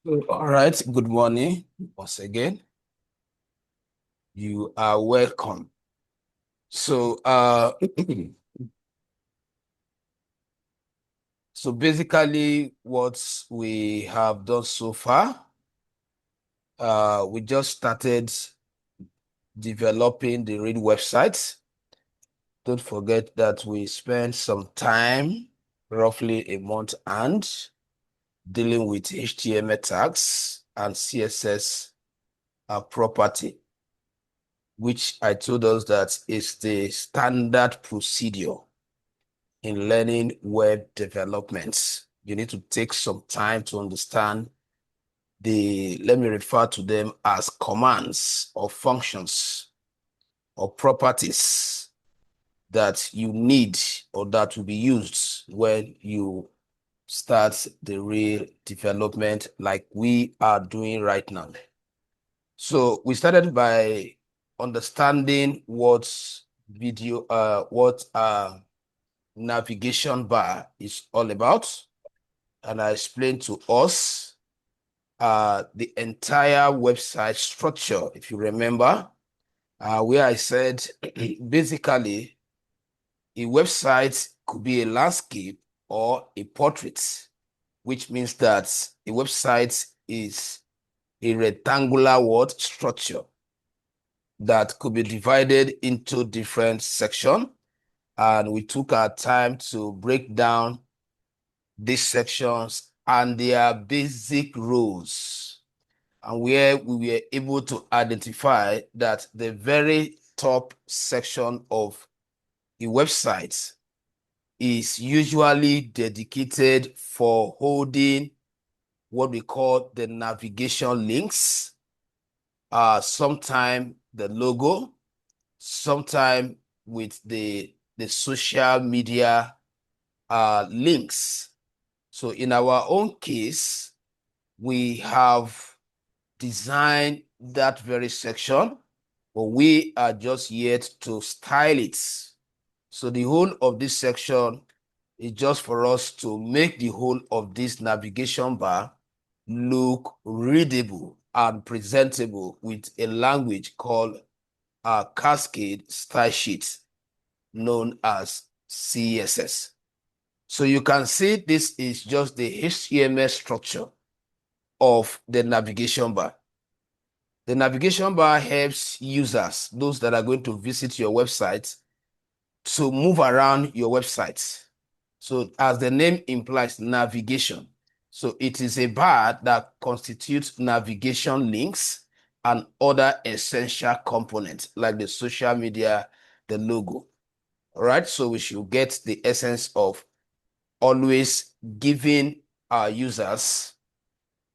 All right, good morning once again. You are welcome. So, so basically what we have done so far, we just started developing the Read website. Don't forget that we spent some time, roughly a month, and dealing with HTML tags and CSS property, which I told us that is the standard procedure in learning web development. You need to take some time to understand let me refer to them as commands or functions or properties that you need or that will be used when you start the real development like we are doing right now. So we started by understanding what navigation bar is all about. And I explained to us the entire website structure, if you remember, where I said basically a website could be a landscape or a portrait, which means that a website is a rectangular word structure that could be divided into different sections. And we took our time to break down these sections and their basic rules, and where we were able to identify that the very top section of a website is usually dedicated for holding what we call the navigation links, sometime the logo, sometime with the social media links. So in our own case, we have designed that very section, but we are just yet to style it. So the whole of this section is just for us to make the whole of this navigation bar look readable and presentable with a language called a Cascade Style Sheet, known as CSS. So you can see this is just the HTML structure of the navigation bar. The navigation bar helps users, those that are going to visit your website, to move around your website. So as the name implies, navigation. So it is a bar that constitutes navigation links and other essential components like the social media, the logo. All right, so we should get the essence of always giving our users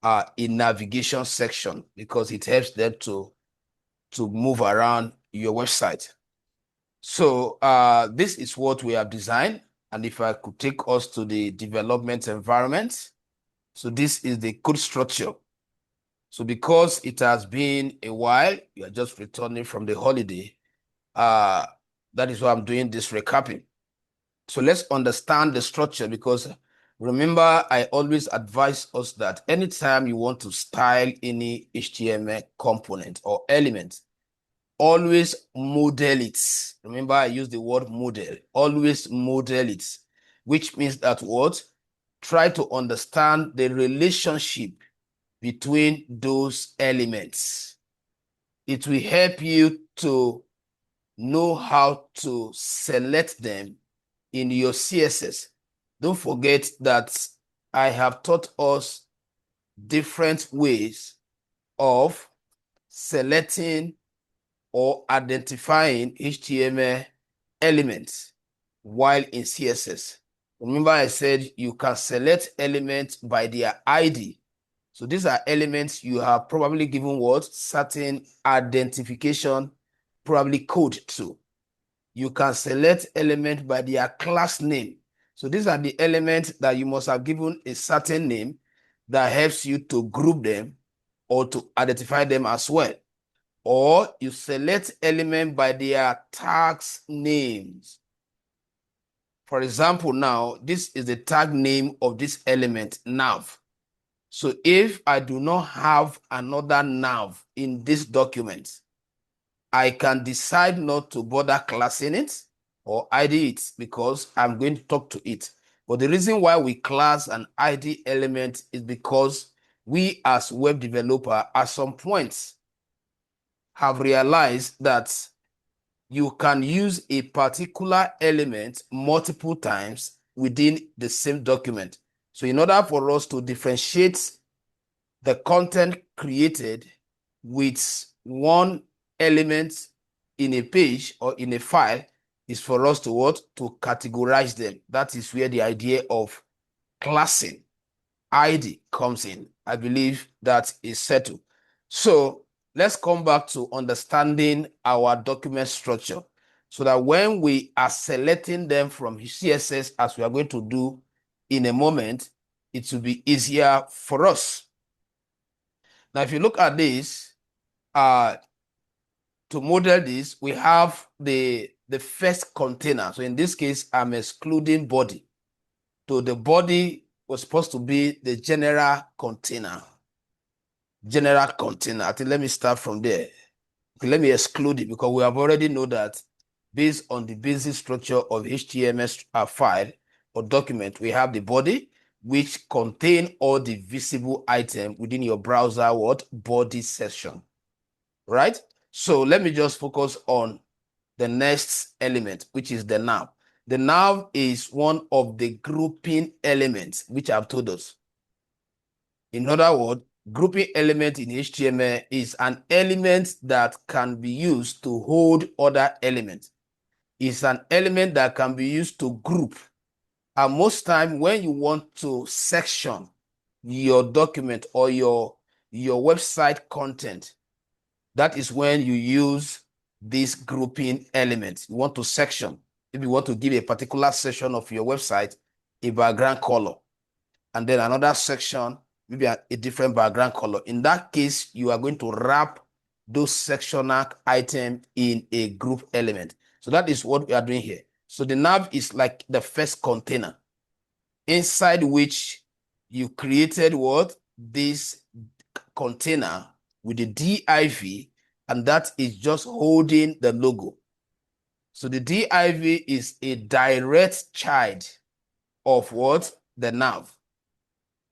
a navigation section because it helps them to move around your website. So this is what we have designed. And if I could take us to the development environment, so this is the code structure. So because it has been a while, you are just returning from the holiday, that is why I'm doing this recapping. So let's understand the structure, because remember, I always advise us that anytime you want to style any HTML component or element, always model it. Remember, I use the word model. Always model it, which means that what? Try to understand the relationship between those elements. It will help you to know how to select them in your CSS. Don't forget that I have taught us different ways of selecting or identifying HTML elements while in CSS. Remember, I said you can select elements by their ID. So these are elements you have probably given what? Certain identification, probably code to. You can select element by their class name. So these are the elements that you must have given a certain name that helps you to group them or to identify them as well. Or you select element by their tags names. For example, now, this is the tag name of this element, nav. So if I do not have another nav in this document, I can decide not to bother classing it or ID it because I'm going to talk to it. But the reason why we class an ID element is because we as web developer at some points have realized that you can use a particular element multiple times within the same document. So in order for us to differentiate the content created with one element in a page or in a file is for us to what? To categorize them. That is where the idea of classing ID comes in. I believe that is settled. So let's come back to understanding our document structure so that when we are selecting them from CSS, as we are going to do in a moment, it will be easier for us. Now, if you look at this, to model this, we have the first container. So in this case, I'm excluding body. So the body was supposed to be the general container. General container. I think let me start from there. Okay, let me exclude it because we have already know that based on the basic structure of HTML file or document, we have the body, which contain all the visible items within your browser body section, right? So let me just focus on the next element, which is the nav. The nav is one of the grouping elements, which I've told us. In other words, grouping element in HTML is an element that can be used to hold other elements. It's an element that can be used to group. And most time when you want to section your document or your website content, that is when you use this grouping element. You want to section. If you want to give a particular section of your website a background color, and then another section, maybe a different background color. In that case, you are going to wrap those sectional items in a group element. So that is what we are doing here. So the nav is like the first container inside which you created what? This container with the div, and that is just holding the logo. So the div is a direct child of what? The nav.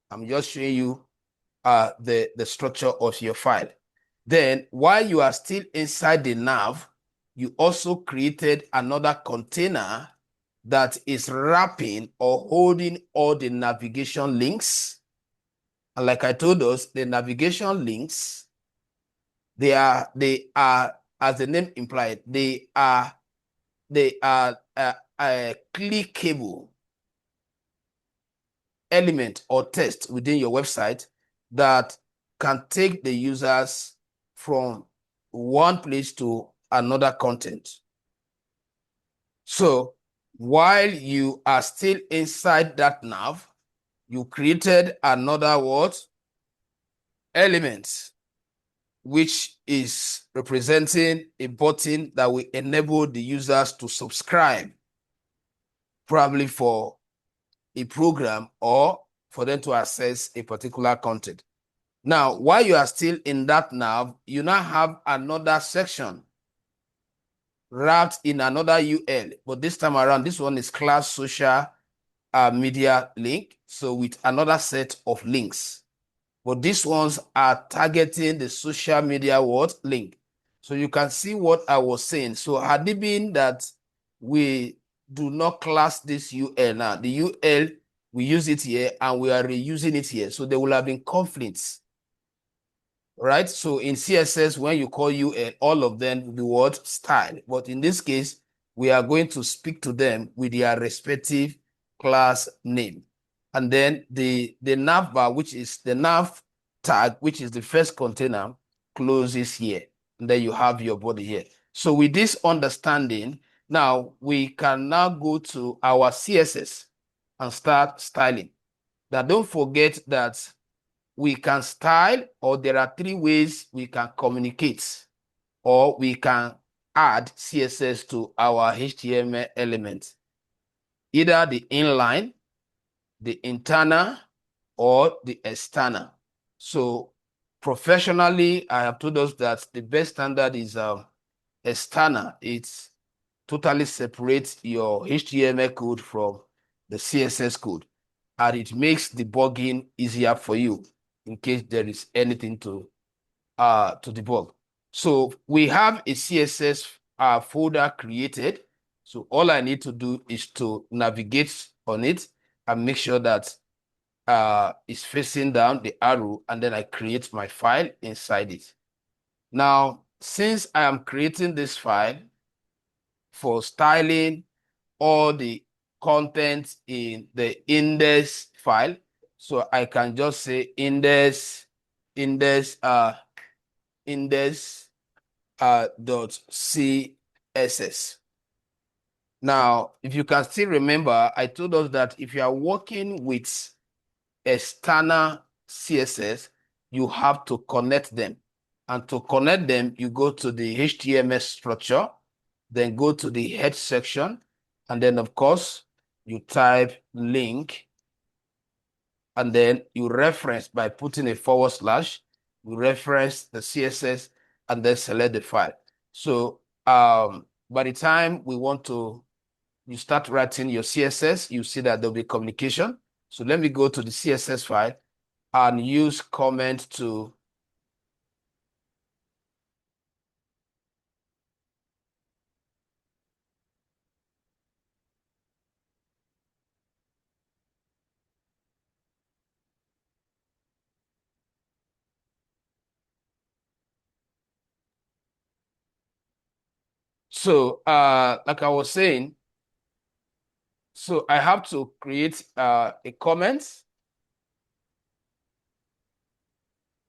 I'm just showing you the structure of your file. Then while you are still inside the nav, you also created another container that is wrapping or holding all the navigation links. And like I told us, the navigation links, they are, as the name implied, they are clickable element or text within your website that can take the users from one place to another content. So while you are still inside that nav, you created another element, which is representing a button that will enable the users to subscribe, probably for a program or for them to access a particular content. Now, while you are still in that nav, you now have another section wrapped in another UL, but this time around, this one is class social media link. So with another set of links, but these ones are targeting the social media link. So you can see what I was saying. So had it been that we do not class this UL now, the UL, we use it here and we are reusing it here. So there will have been conflicts, right? So in CSS, when you call UL, all of them will be what? Style. But in this case, we are going to speak to them with their respective class name. And then the nav bar, which is the nav tag, which is the first container, closes here. And then you have your body here. So with this understanding, now we can now go to our CSS and start styling. Now don't forget that we can style, or there are three ways we can communicate, or we can add CSS to our HTML element. Either the inline, the internal, or the external. So professionally, I have told us that the best standard is external. It's totally separates your HTML code from the CSS code, and it makes debugging easier for you in case there is anything to debug. So we have a CSS folder created. So all I need to do is to navigate on it and make sure that it's facing down the arrow, and then I create my file inside it. Now, since I am creating this file for styling all the content in the index file, so I can just say index dot CSS. Now, if you can still remember, I told us that if you are working with external CSS, you have to connect them. And to connect them, you go to the HTML structure, then go to the head section, and then, of course, you type link, and then you reference by putting a /, you reference the CSS, and then select the file. So by the time you start writing your CSS, you see that there'll be communication. So let me go to the CSS file and use comment to so like I was saying, so I have to create a comment.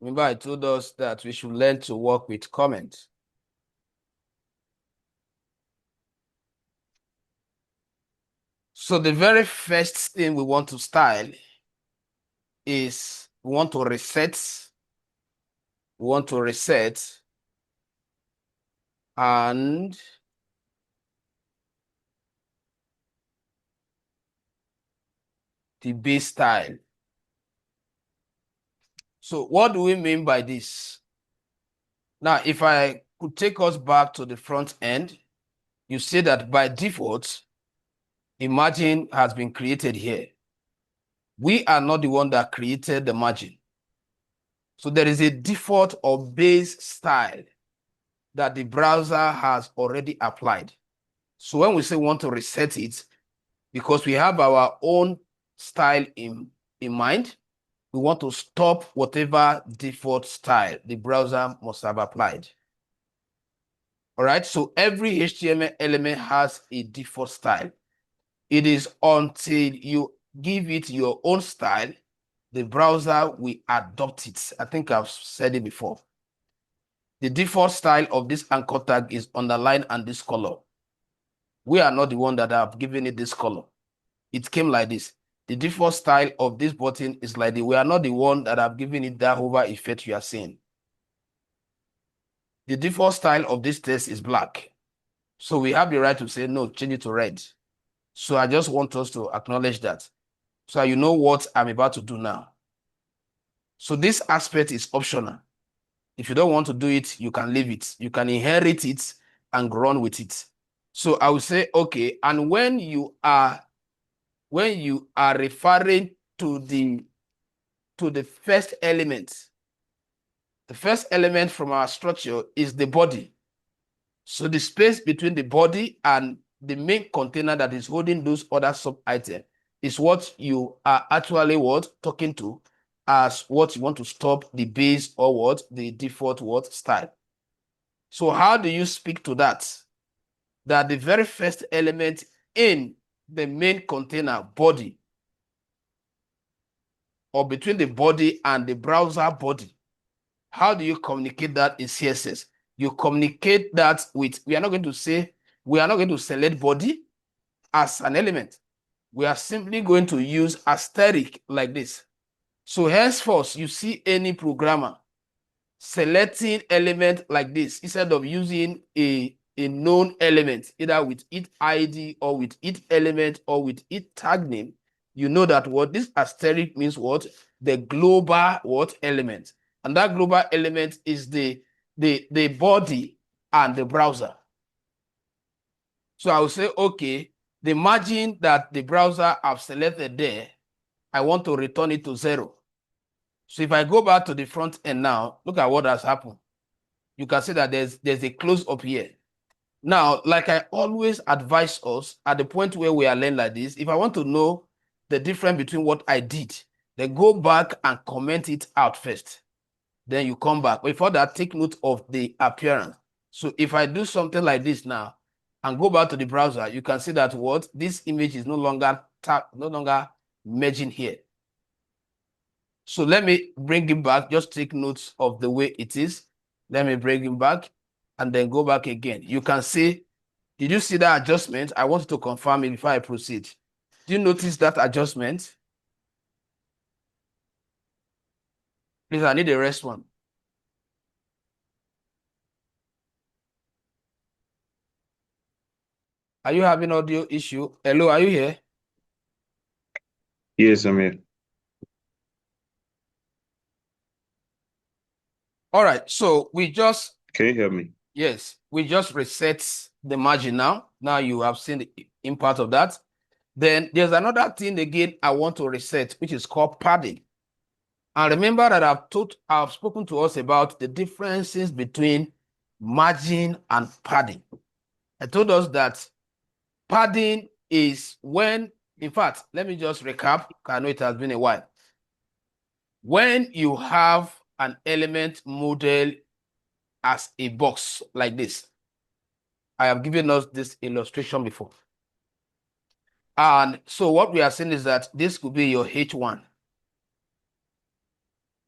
Remember, I told us that we should learn to work with comments. So the very first thing we want to style is we want to reset and the base style. So what do we mean by this? Now, if I could take us back to the front end, you see that by default, a margin has been created here. We are not the one that created the margin. So there is a default or base style that the browser has already applied. So when we say want to reset it, because we have our own style in mind, we want to stop whatever default style the browser must have applied. All right, so every HTML element has a default style. It is until you give it your own style, the browser will adopt it. I think I've said it before. The default style of this anchor tag is underlined and this color. We are not the one that have given it this color. It came like this. The default style of this button is like this. We are not the one that have given it that hover effect you are seeing. The default style of this text is black. So we have the right to say, no, change it to red. So I just want us to acknowledge that. So you know what I'm about to do now. So this aspect is optional. If you don't want to do it, you can leave it. You can inherit it and run with it. So I will say, okay, and when you are referring to the first element, the first element from our structure is the body. So the space between the body and the main container that is holding those other sub-items is what you are actually talking to as what you want to stop the base or the default style. So how do you speak to that? That the very first element in the main container body, or between the body and the browser body, how do you communicate that in CSS? You communicate that with, we are not going to select body as an element. We are simply going to use asterisk like this. So henceforth, you see any programmer selecting element like this instead of using a known element, either with its ID or with its element or with its tag name, you know that what this asterisk means what? the global what element, and that global element is the body and the browser. So I will say, okay, the margin that the browser have selected there, I want to return it to 0. So if I go back to the front end now, look at what has happened. You can see that there's a close up here. Now, like I always advise us at the point where we are learning like this, if I want to know the difference between what I did, then go back and comment it out first. Then you come back. Before that, take note of the appearance. So if I do something like this now and go back to the browser, you can see that what this image is no longer merging here. So let me bring it back. Just take notes of the way it is. Let me bring it back and then go back again. You can see, did you see that adjustment? I want to confirm it before I proceed. Do you notice that adjustment? Please, I need a response. Are you having audio issue? Hello, are you here? Yes, I'm here. All right, so we just... Can you hear me? Yes, we just reset the margin now. Now you have seen the impact of that. Then there's another thing again I want to reset, which is called padding. And remember that I've spoken to us about the differences between margin and padding. I told us that padding is when, in fact, let me just recap. I know it has been a while. When you have an element model as a box like this, I have given us this illustration before. And so what we are saying is that this could be your H1.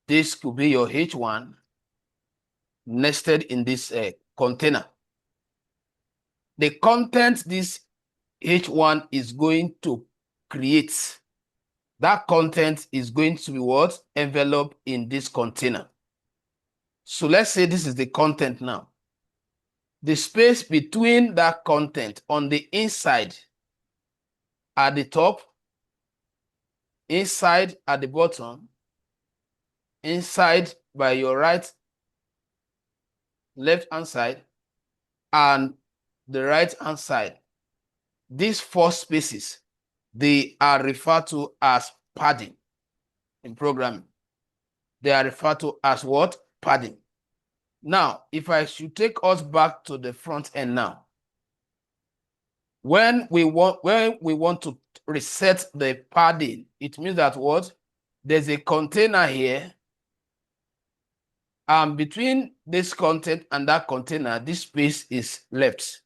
This could be your H1 nested in this container. The content this H1 is going to create, that content is going to be what? Enveloped in this container. So let's say this is the content now. The space between that content on the inside at the top, inside at the bottom, inside by your left hand side, and the right hand side. These 4 spaces, they are referred to as padding in programming. They are referred to as what? Padding. Now, if I should take us back to the front end now, when we want to reset the padding, it means that what? There's a container here, and between this content and that container, this space is left.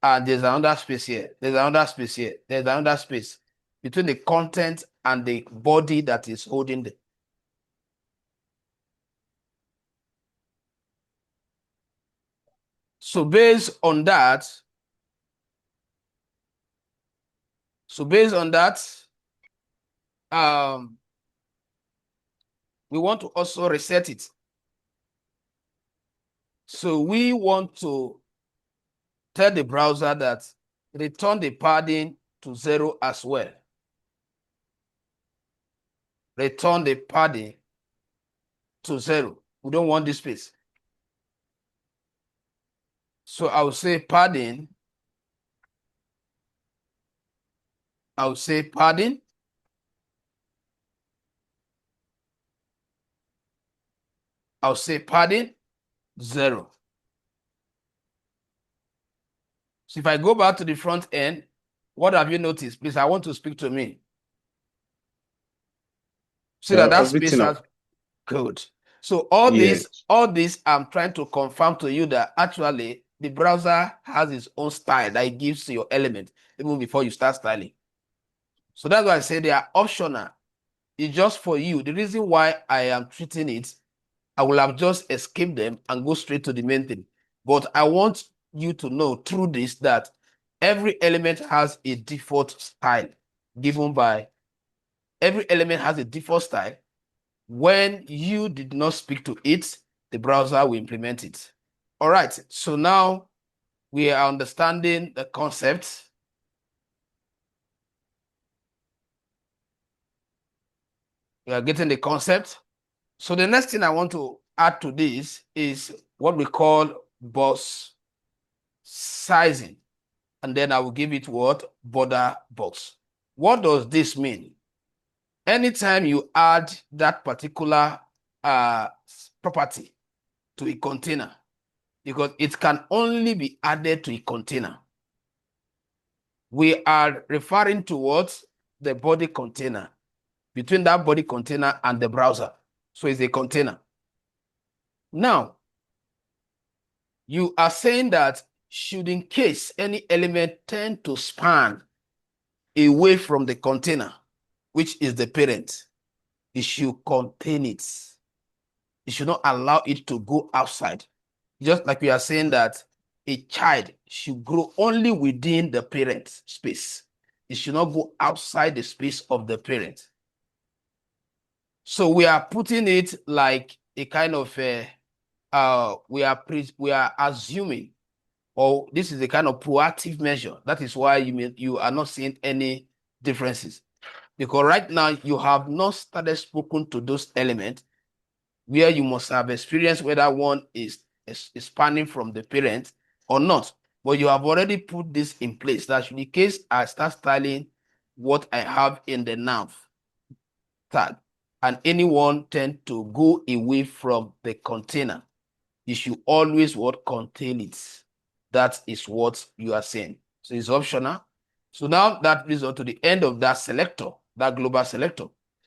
And there's another space here. There's another space here. There's another space between the content and the body that is holding the... So based on that, we want to also reset it. So we want to tell the browser that return the padding to 0 as well. Return the padding to 0. We don't want this space. So I will say padding. I will say padding. I'll say padding 0. So if I go back to the front end, what have you noticed? Please, I want to speak to me. See that space has... Good. So all this, I'm trying to confirm to you that actually the browser has its own style that it gives to your element even before you start styling. So that's why I say they are optional. It's just for you. The reason why I am treating it, I will have just escaped them and go straight to the main thing. But I want you to know through this that every element has a default style given by... Every element has a default style. When you did not speak to it, the browser will implement it. All right, so now we are understanding the concept. You are getting the concept? So the next thing I want to add to this is what we call box sizing. And then I will give it what? Border box. What does this mean? Anytime you add that particular property to a container, because it can only be added to a container, we are referring towards the body container, between that body container and the browser. So it's a container. Now, you are saying that should in case any element tend to span away from the container, which is the parent, it should contain it. It should not allow it to go outside. Just like we are saying that a child should grow only within the parent space. It should not go outside the space of the parent. So we are putting it like a kind of we are assuming, or this is a kind of proactive measure. That is why you are not seeing any differences, because right now you have not started spoken to those elements where you must have experienced whether one is spanning from the parent or not. But you have already put this in place. That in case I start styling what I have in the nav tag, and anyone tend to go away from the container, you should always what contain it. That is what you are saying. So it's optional. So now that brings us to the end of that selector, that global selector.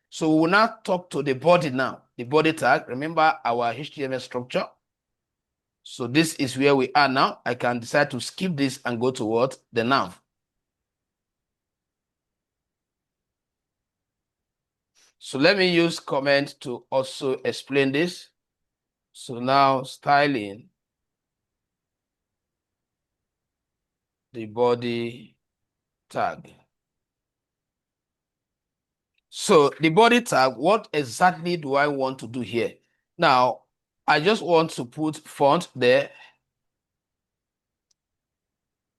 So we will now talk to the body now, the body tag. Remember our HTML structure. So this is where we are now. I can decide to skip this and go to what? The nav. So let me use comment to also explain this. So now styling the body tag. So the body tag, what exactly do I want to do here? Now, I just want to put font there.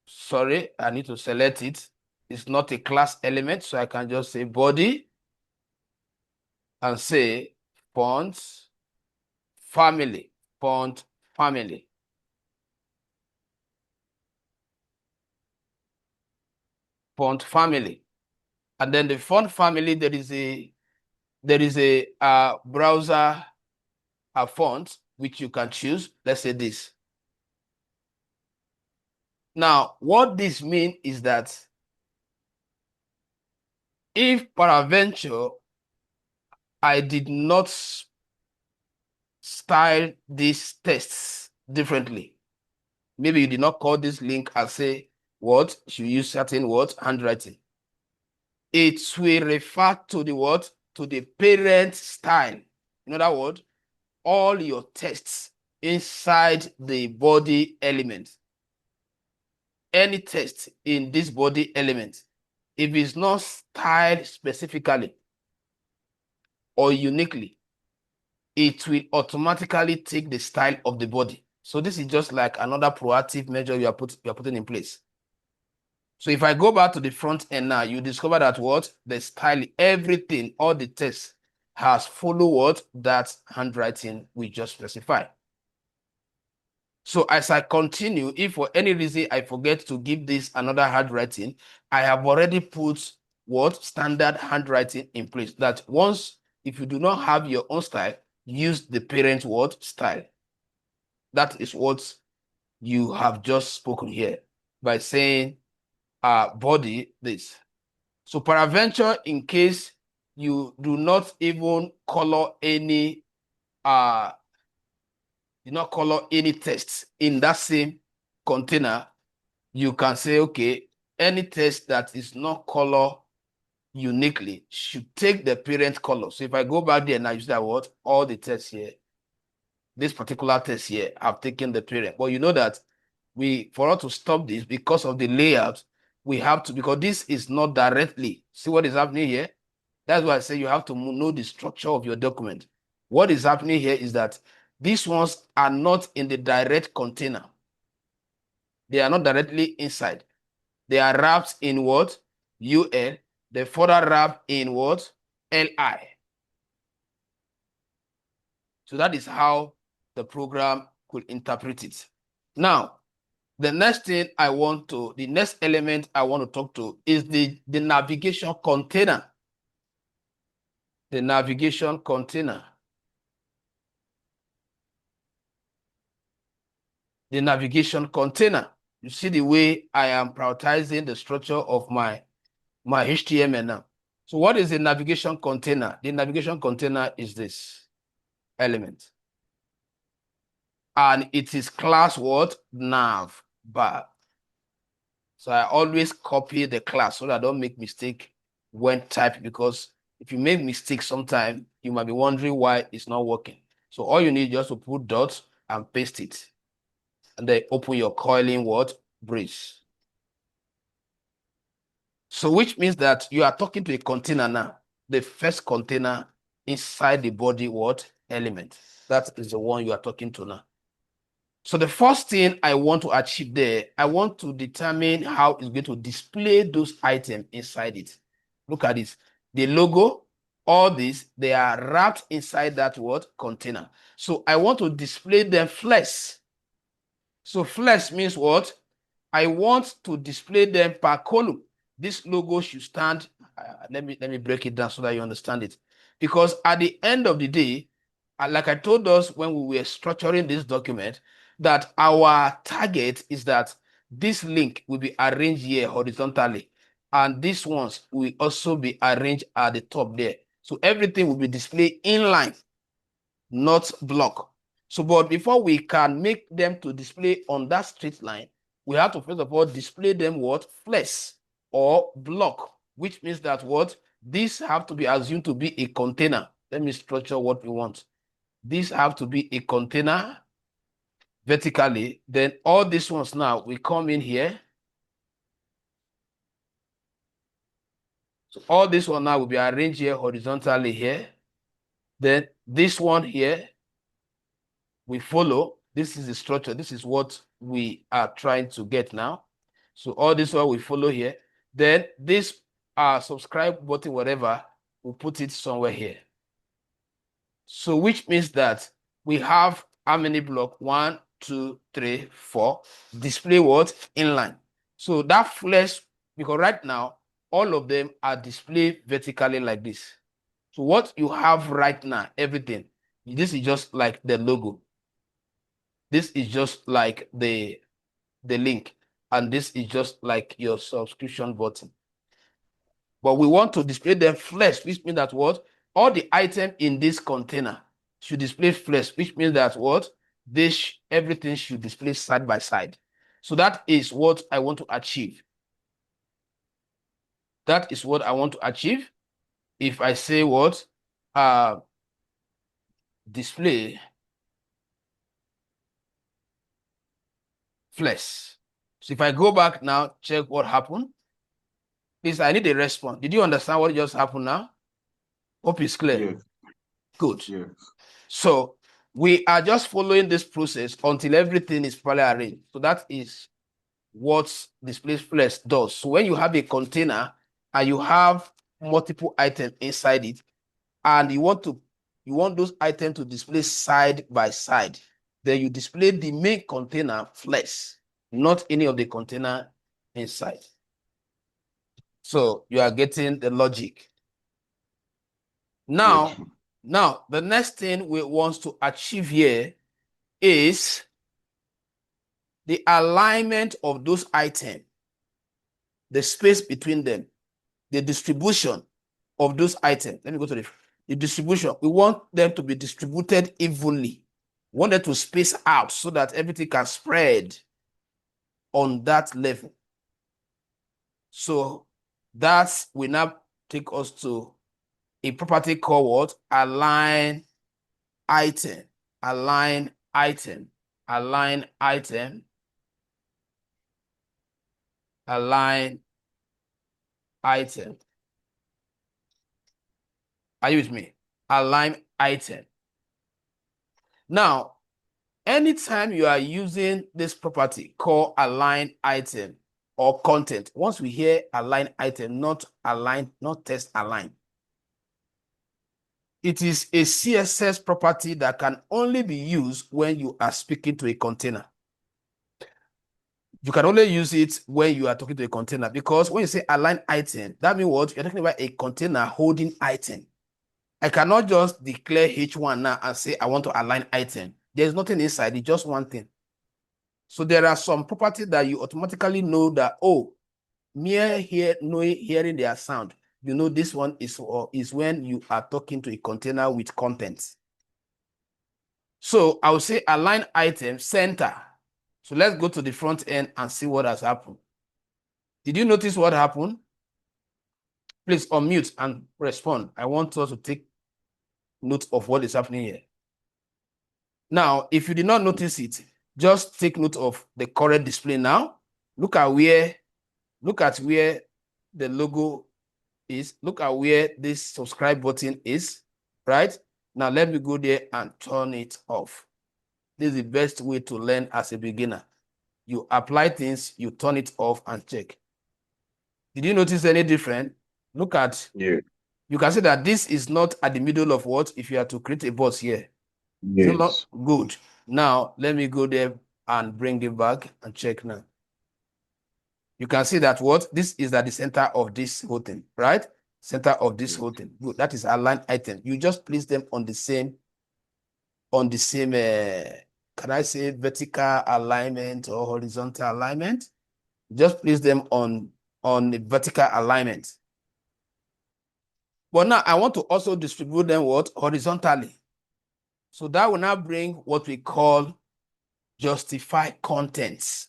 Sorry, I need to select it. It's not a class element, so I can just say body and say font family, font family. Font family. And then the font family, there is a browser font which you can choose. Let's say this. Now, what this means is that if peradventure I did not style these tests differently, maybe you did not call this link and say what, you use certain words, handwriting, it will refer to the what, to the parent style. In other words, all your tests inside the body element, any text in this body element, if it's not styled specifically or uniquely, it will automatically take the style of the body. So this is just like another proactive measure you are putting in place. So if I go back to the front end now, you discover that what? The style, everything, all the text has followed what? That handwriting we just specified. So as I continue, if for any reason I forget to give this another handwriting, I have already put what? Standard handwriting in place. That once, if you do not have your own style, use the parent word style. That is what you have just spoken here by saying body this. So peradventure, in case you do not even color any text in that same container, you can say, okay, any text that is not color uniquely should take the parent color. So if I go back there and I use that word, all the text here, this particular text here, I've taken the parent. But you know that for us to stop this, because of the layout, we have to, because this is not directly, see what is happening here? That's why I say you have to know the structure of your document. What is happening here is that these ones are not in the direct container. They are not directly inside. They are wrapped in what? UL. They further wrapped in what? LI. So that is how the program could interpret it. Now, the next thing the next element I want to talk to is the navigation container. The navigation container. The navigation container. You see the way I am prioritizing the structure of my HTML now. So what is the navigation container? The navigation container is this element. And it is class what? Nav bar. So I always copy the class so that I don't make mistake when typing, because if you make mistakes sometime, you might be wondering why it's not working. So all you need just to put dots and paste it. And then open your coiling what? Brace. So which means that you are talking to a container now. The first container inside the body what? Element. That is the one you are talking to now. So the first thing I want to achieve there, I want to determine how it's going to display those items inside it. Look at this. The logo, all these, they are wrapped inside that what? Container. So I want to display them flex. So flex means what? I want to display them per column. This logo should stand. Let me break it down so that you understand it. Because at the end of the day, like I told us when we were structuring this document, that our target is that this link will be arranged here horizontally, and these ones will also be arranged at the top there. So everything will be displayed inline, not block. So, but before we can make them to display on that straight line, we have to first of all display them what? Flex or block, which means that what? These have to be assumed to be a container. Let me structure what we want. These have to be a container vertically. Then all these ones now we come in here. So all this one now will be arranged here horizontally here. Then this one here we follow. This is the structure. This is what we are trying to get now. So all this one we follow here. Then this subscribe button, whatever, we'll put it somewhere here. So which means that we have how many blocks? 1, 2, 3, 4. Display what? Inline. So that flex, because right now, all of them are displayed vertically like this. So what you have right now, everything, this is just like the logo. This is just like the link. And this is just like your subscription button. But we want to display them flex, which means that what? All the items in this container should display flex, which means that what? Everything should display side by side. So that is what I want to achieve. That is what I want to achieve. If I say what? Display flex. So if I go back now, check what happened. Please, I need a response. Did you understand what just happened now? Hope it's clear. Yes. Good. Yes. So we are just following this process until everything is properly arranged. So that is what display flex does. So when you have a container and you have multiple items inside it, and you want those items to display side by side, then you display the main container flex, not any of the container inside. So you are getting the logic. Now, Yes. now the next thing we want to achieve here is the alignment of those items, the space between them, the distribution of those items. Let me go to the distribution. We want them to be distributed evenly. We want them to space out so that everything can spread on that level. So that will now take us to a property called what? Align item. Align item. Align item. Align item. Are you with me? Align item. Now, anytime you are using this property called align item or content, once we hear align item, not align, not text align. It is a CSS property that can only be used when you are speaking to a container. You can only use it when you are talking to a container, because when you say align item, that means what? You're talking about a container holding item. I cannot just declare H1 now and say I want to align item. There's nothing inside, it's just one thing. So there are some properties that you automatically know that, oh, mere hearing their sound, you know this one is when you are talking to a container with content. So I will say align item center. So let's go to the front end and see what has happened. Did you notice what happened? Please unmute and respond. I want us to take note of what is happening here. Now, if you did not notice it, just take note of the current display now. Look at where the logo is. Look at where this subscribe button is, right? Now let me go there and turn it off. This is the best way to learn as a beginner. You apply things, you turn it off and check. Did you notice any different? Look at, Yeah. You can see that this is not at the middle of what? If you are to create a box here. Yes. It's not good. Now, let me go there and bring it back and check now. You can see that what? This is at the center of this whole thing, right? Center of this whole thing. Good. That is align item. You just place them on the same, can I say vertical alignment or horizontal alignment? Just place them on the vertical alignment. But now I want to also distribute them what? Horizontally. So that will now bring what we call justify contents.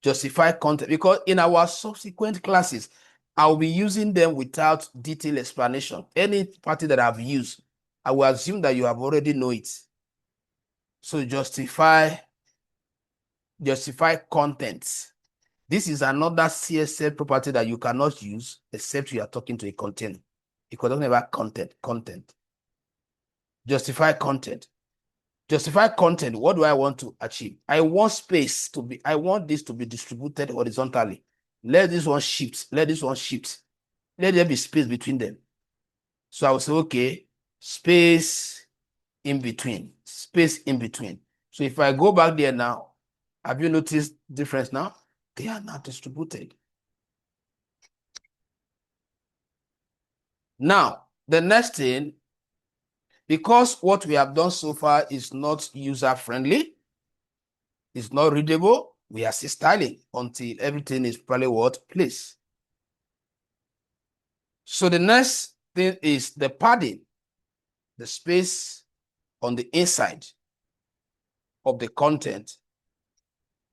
Justify content, because in our subsequent classes, I'll be using them without detailed explanation. Any party that I've used, I will assume that you have already know it. So justify contents. This is another CSS property that you cannot use except you are talking to a container. Because it doesn't have content. Justify content. Justify content. What do I want to achieve? I want this to be distributed horizontally. Let this one shift. Let this one shift. Let there be space between them. So I will say, okay, space in between. Space in between. So if I go back there now, have you noticed difference now? They are not distributed. Now, the next thing, because what we have done so far is not user-friendly, it's not readable, we are still styling until everything is probably what? Placed. So the next thing is the padding, the space on the inside of the content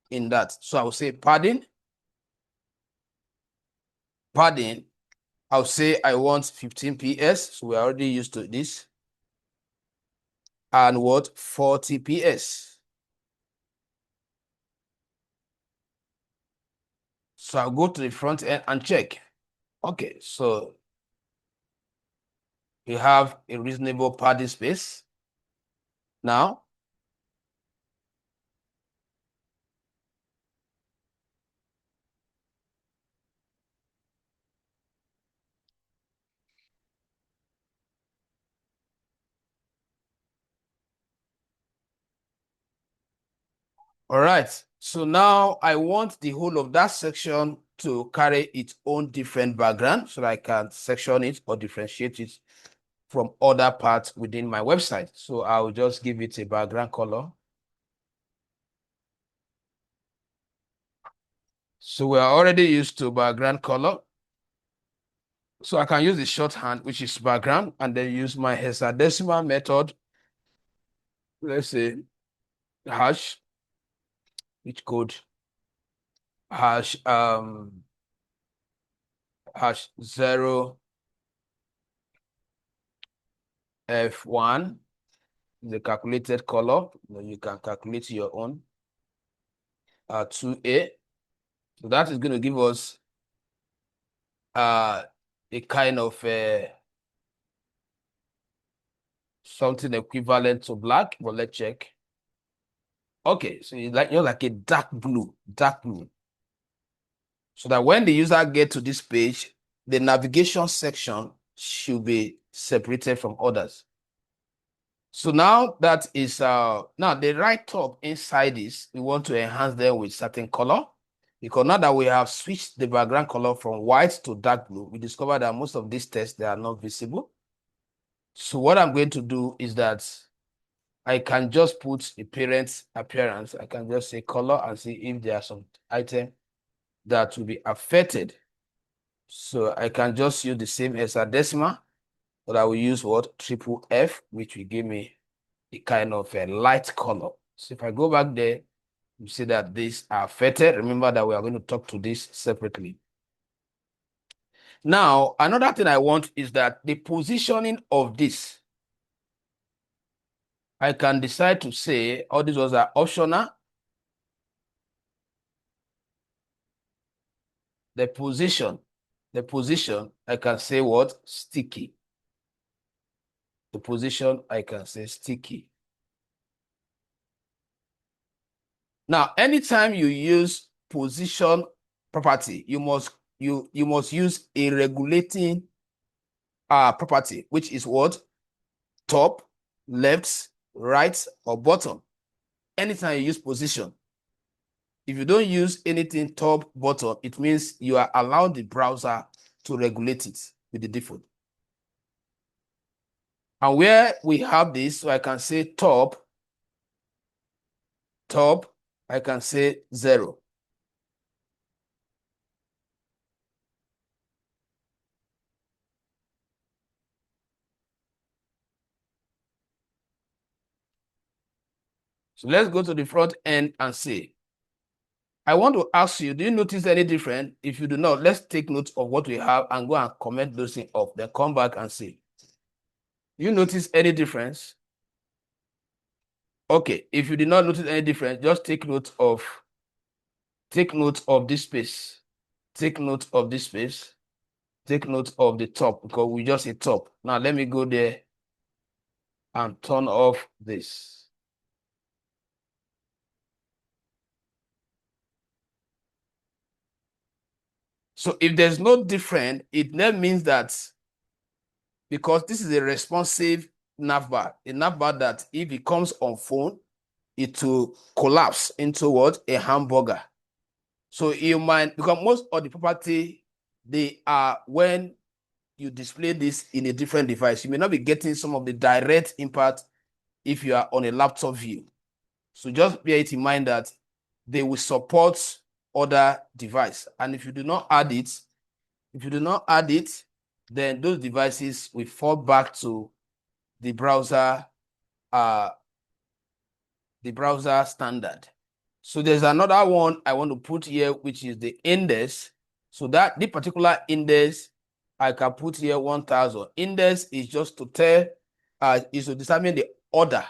in that. So I will say padding. I'll say I want 15 PS. So we're already used to this. And what? 40 PS. So I'll go to the front end and check. Okay, so we have a reasonable padding space. Now, all right. So now I want the whole of that section to carry its own different background so that I can section it or differentiate it from other parts within my website. So I'll just give it a background color. So we're already used to background color. So I can use the shorthand, which is background, and then use my hexadecimal method. Let's say hash, which code hash 0 F1, the calculated color. You can calculate your own 2A. So that is going to give us a kind of something equivalent to black, but let's check. Okay, so you're like a dark blue. So that when the user gets to this page, the navigation section should be separated from others. So now that is now the right top inside this, we want to enhance them with certain color, because now that we have switched the background color from white to dark blue, we discovered that most of these text, they are not visible. So what I'm going to do is that I can just put the parent's appearance. I can just say color and see if there are some item that will be affected. So I can just use the same hexadecimal, but I will use what? Triple F, which will give me a kind of a light color. So if I go back there, you see that these are affected. Remember that we are going to talk to this separately. Now, another thing I want is that the positioning of this, I can decide to say all these ones are optional. The position, I can say what? Sticky. The position, I can say sticky. Now, anytime you use position property, you must use a regulating property, which is what? Top, left, right, or bottom. Anytime you use position, if you don't use anything top, bottom, it means you are allowing the browser to regulate it with the default. And where we have this, so I can say top, I can say 0. So let's go to the front end and see. I want to ask you, do you notice any difference? If you do not, let's take note of what we have and go and comment those things up. Then come back and see. You notice any difference? Okay, if you did not notice any difference, just take note of this space. Take note of this space. Take note of the top, because we just hit top. Now let me go there and turn off this. So if there's no difference, it then means that because this is a responsive navbar, a navbar that if it comes on phone, it will collapse into what? A hamburger. So you might, because most of the property, they are when you display this in a different device, you may not be getting some of the direct impact if you are on a laptop view. So just bear it in mind that they will support other device. And if you do not add it, then those devices will fall back to the browser standard. So there's another one I want to put here, which is the index. So that the particular index, I can put here 1000. Index is just to tell, is to determine the order,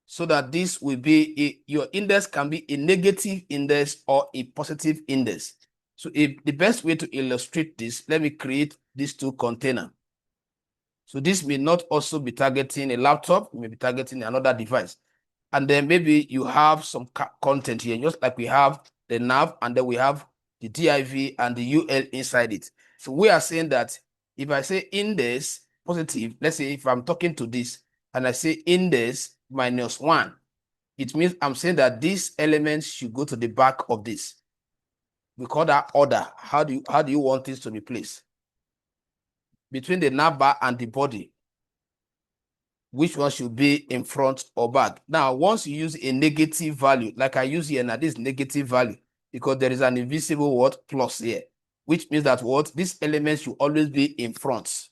so that this will be your index can be a negative index or a positive index. So if the best way to illustrate this, let me create these two containers. So this may not also be targeting a laptop, it may be targeting another device. And then maybe you have some content here, just like we have the nav, and then we have the div and the ul inside it. So we are saying that if I say index positive, let's say if I'm talking to this and I say index -1, it means I'm saying that these elements should go to the back of this. We call that order. How do you want this to be placed? Between the navbar and the body, which one should be in front or back? Now, once you use a negative value, like I use here now, this negative value, because there is an invisible word plus here, which means that what? This element should always be in front.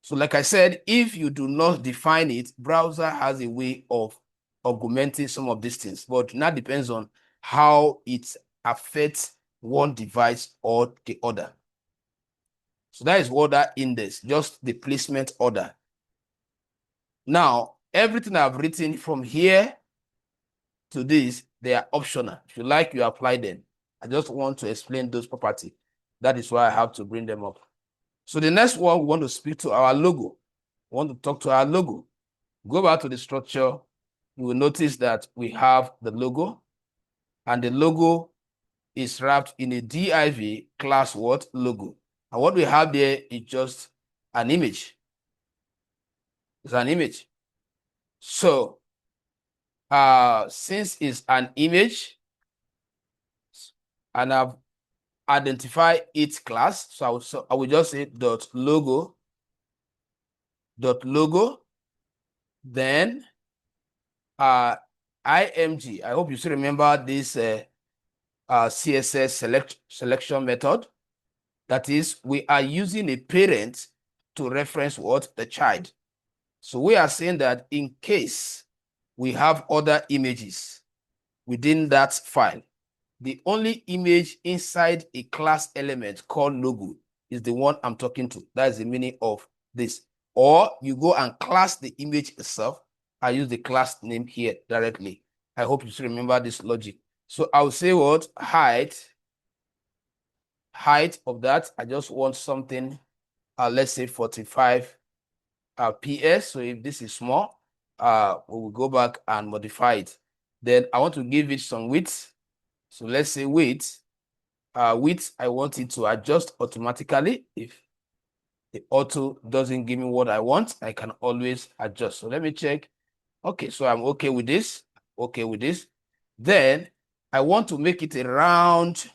So like I said, if you do not define it, browser has a way of augmenting some of these things, but now depends on how it affects one device or the other. So that is order index, just the placement order. Now, everything I've written from here to this, they are optional. If you like, you apply them. I just want to explain those properties. That is why I have to bring them up. So the next one, we want to speak to our logo. We want to talk to our logo. Go back to the structure. You will notice that we have the logo, and the logo is wrapped in a div class what? Logo. And what we have there is just an image. It's an image. So since it's an image and I've identified its class, so I will just say dot logo, then IMG. I hope you still remember this CSS selection method. That is, we are using a parent to reference what? The child. So we are saying that in case we have other images within that file, the only image inside a class element called logo is the one I'm talking to. That is the meaning of this. Or you go and class the image itself. I use the class name here directly. I hope you still remember this logic. So I'll say what? Height of that. I just want something, let's say 45 PS. So if this is small, we will go back and modify it. Then I want to give it some width. So let's say width, I want it to adjust automatically. If the auto doesn't give me what I want, I can always adjust. So let me check. Okay, so I'm okay with this. Okay with this. Then I want to make it a round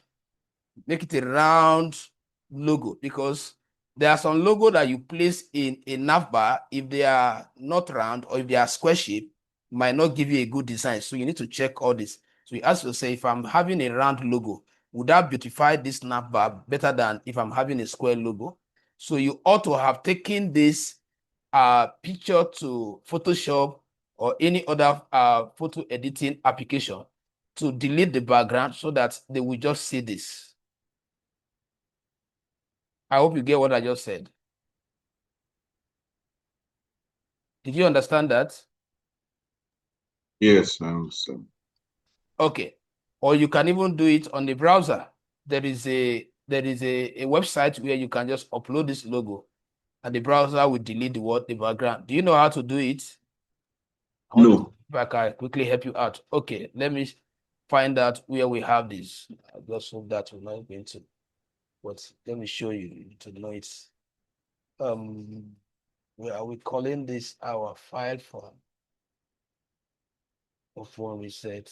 logo, because there are some logo that you place in a navbar. If they are not round or if they are square shape, might not give you a good design. So you need to check all this. So you ask yourself, if I'm having a round logo, would that beautify this navbar better than if I'm having a square logo? So you ought to have taken this picture to Photoshop or any other photo editing application to delete the background so that they will just see this. I hope you get what I just said. Did you understand that? Yes, I understand. Okay. Or you can even do it on the browser. There is a website where you can just upload this logo and the browser will delete the background. Do you know how to do it? I want to see No. if I can quickly help you out. Okay, let me find out where we have this. I just hope that we're not going to, but let me show you to know it's where are we calling this our file for phone reset?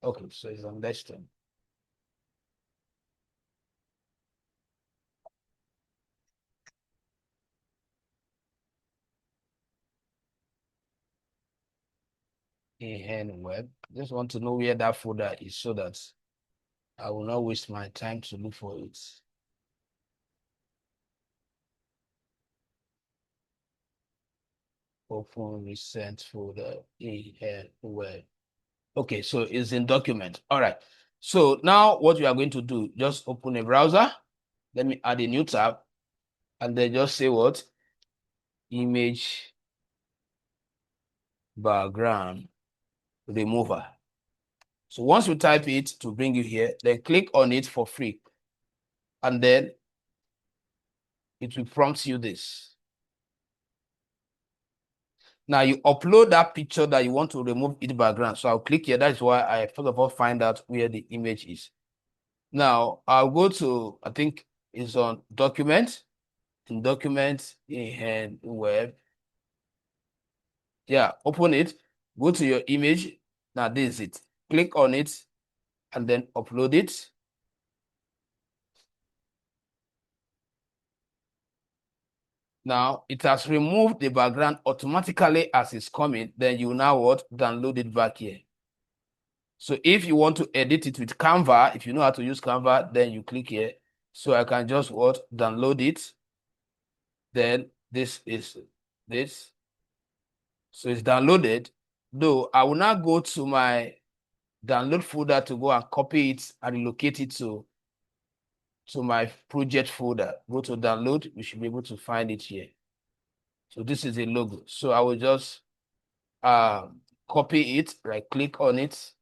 Okay, so it's on desktop. In web. Just want to know where that folder is so that I will not waste my time to look for it. Open recent folder in web. Okay, so it's in document. All right. So now what we are going to do, just open a browser. Let me add a new tab and then just say what? Image background remover. So once you type it to bring you here, then click on it for free. And then it will prompt you this. Now you upload that picture that you want to remove its background. So I'll click here. That's why I first of all find out where the image is. Now I'll go to, I think it's on document, in document, in web. Yeah, open it, go to your image. Now this is it. Click on it and then upload it. Now it has removed the background automatically as it's coming. Then you now what? Download it back here. So if you want to edit it with Canva, if you know how to use Canva, then you click here. So I can just what? Download it. Then this is this. So it's downloaded. Though I will now go to my download folder to go and copy it and relocate it to my project folder. Go to download. We should be able to find it here. So this is a logo. So I will just copy it, right click on it.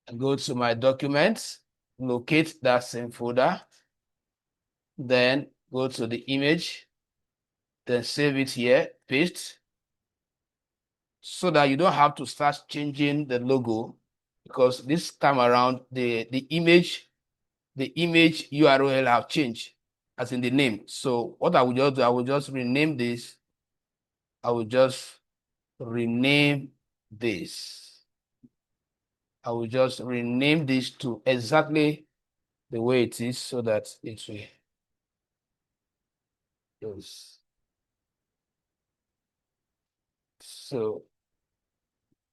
And go to my documents, locate that same folder, then go to the image, Then save it here, paste, so that you don't have to start changing the logo, because this time around the image URL have changed, as in the name. So what I will just do, I will just rename this. I will just rename this. I will just rename this to exactly the way it is, so that it will yes.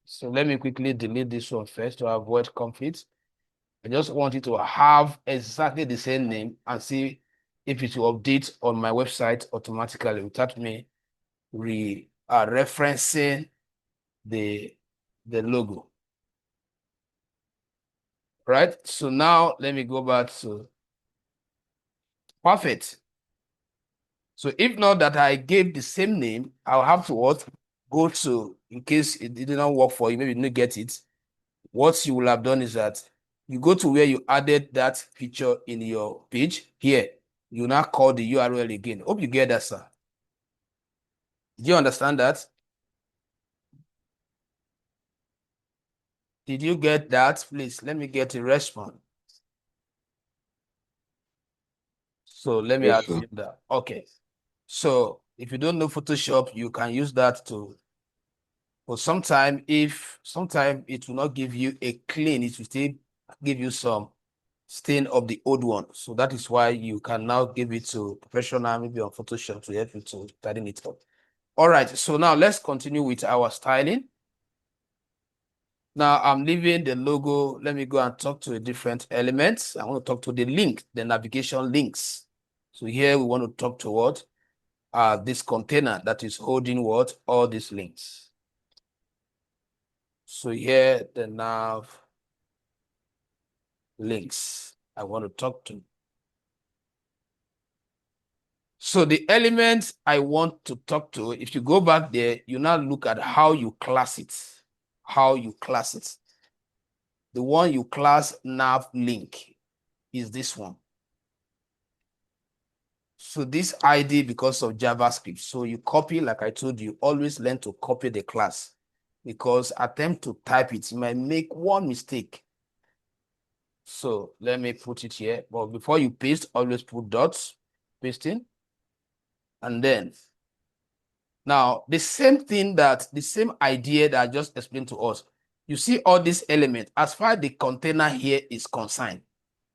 So let me quickly delete this one first to avoid conflict. I just want it to have exactly the same name and see if it will update on my website automatically without me referencing the logo. Right? So now let me go back to perfect. So if not that I gave the same name, I'll have to what? Go to, in case it didn't work for you, maybe you didn't get it. What you will have done is that you go to where you added that feature in your page. Here, you now call the URL again. Hope you get that, sir. Do you understand that? Did you get that? Please, let me get a response. So let me assume that. Okay. So if you don't know Photoshop, you can use that to, for sometime it will not give you a clean, it will still give you some stain of the old one. So that is why you can now give it to professional, maybe on Photoshop, to help you to tighten it up. All right, so now let's continue with our styling. Now I'm leaving the logo. Let me go and talk to the different elements. I want to talk to the link, the navigation links. So here we want to talk to what? This container that is holding what? All these links. So here the nav links I want to talk to. So the elements I want to talk to, if you go back there, you now look at how you class it. How you class it. The one you class nav link is this one. So this ID, because of JavaScript, so you copy, like I told you, always learn to copy the class, because attempt to type it, you might make one mistake. So let me put it here. But before you paste, always put dots, pasting. And then, now the same idea that I just explained to us, you see all these elements, as far as the container here is concerned,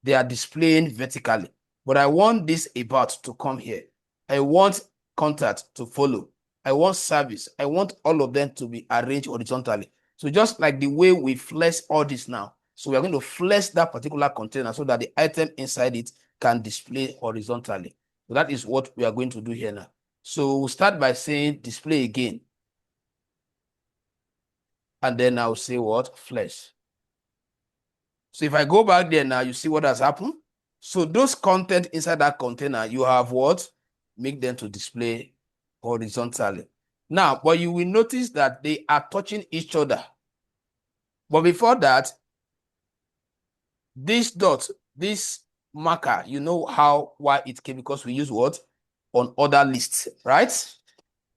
they are displaying vertically. But I want this about to come here. I want contact to follow. I want service. I want all of them to be arranged horizontally. So just like the way we flex all this now, so we are going to flex that particular container so that the item inside it can display horizontally. So that is what we are going to do here now. So we'll start by saying display again. And then I'll say what? Flex. So if I go back there now, you see what has happened? So those content inside that container, you have what? Make them to display horizontally. Now, but you will notice that they are touching each other. But before that, this dot, this marker, you know why it came, because we use what? On other lists, right?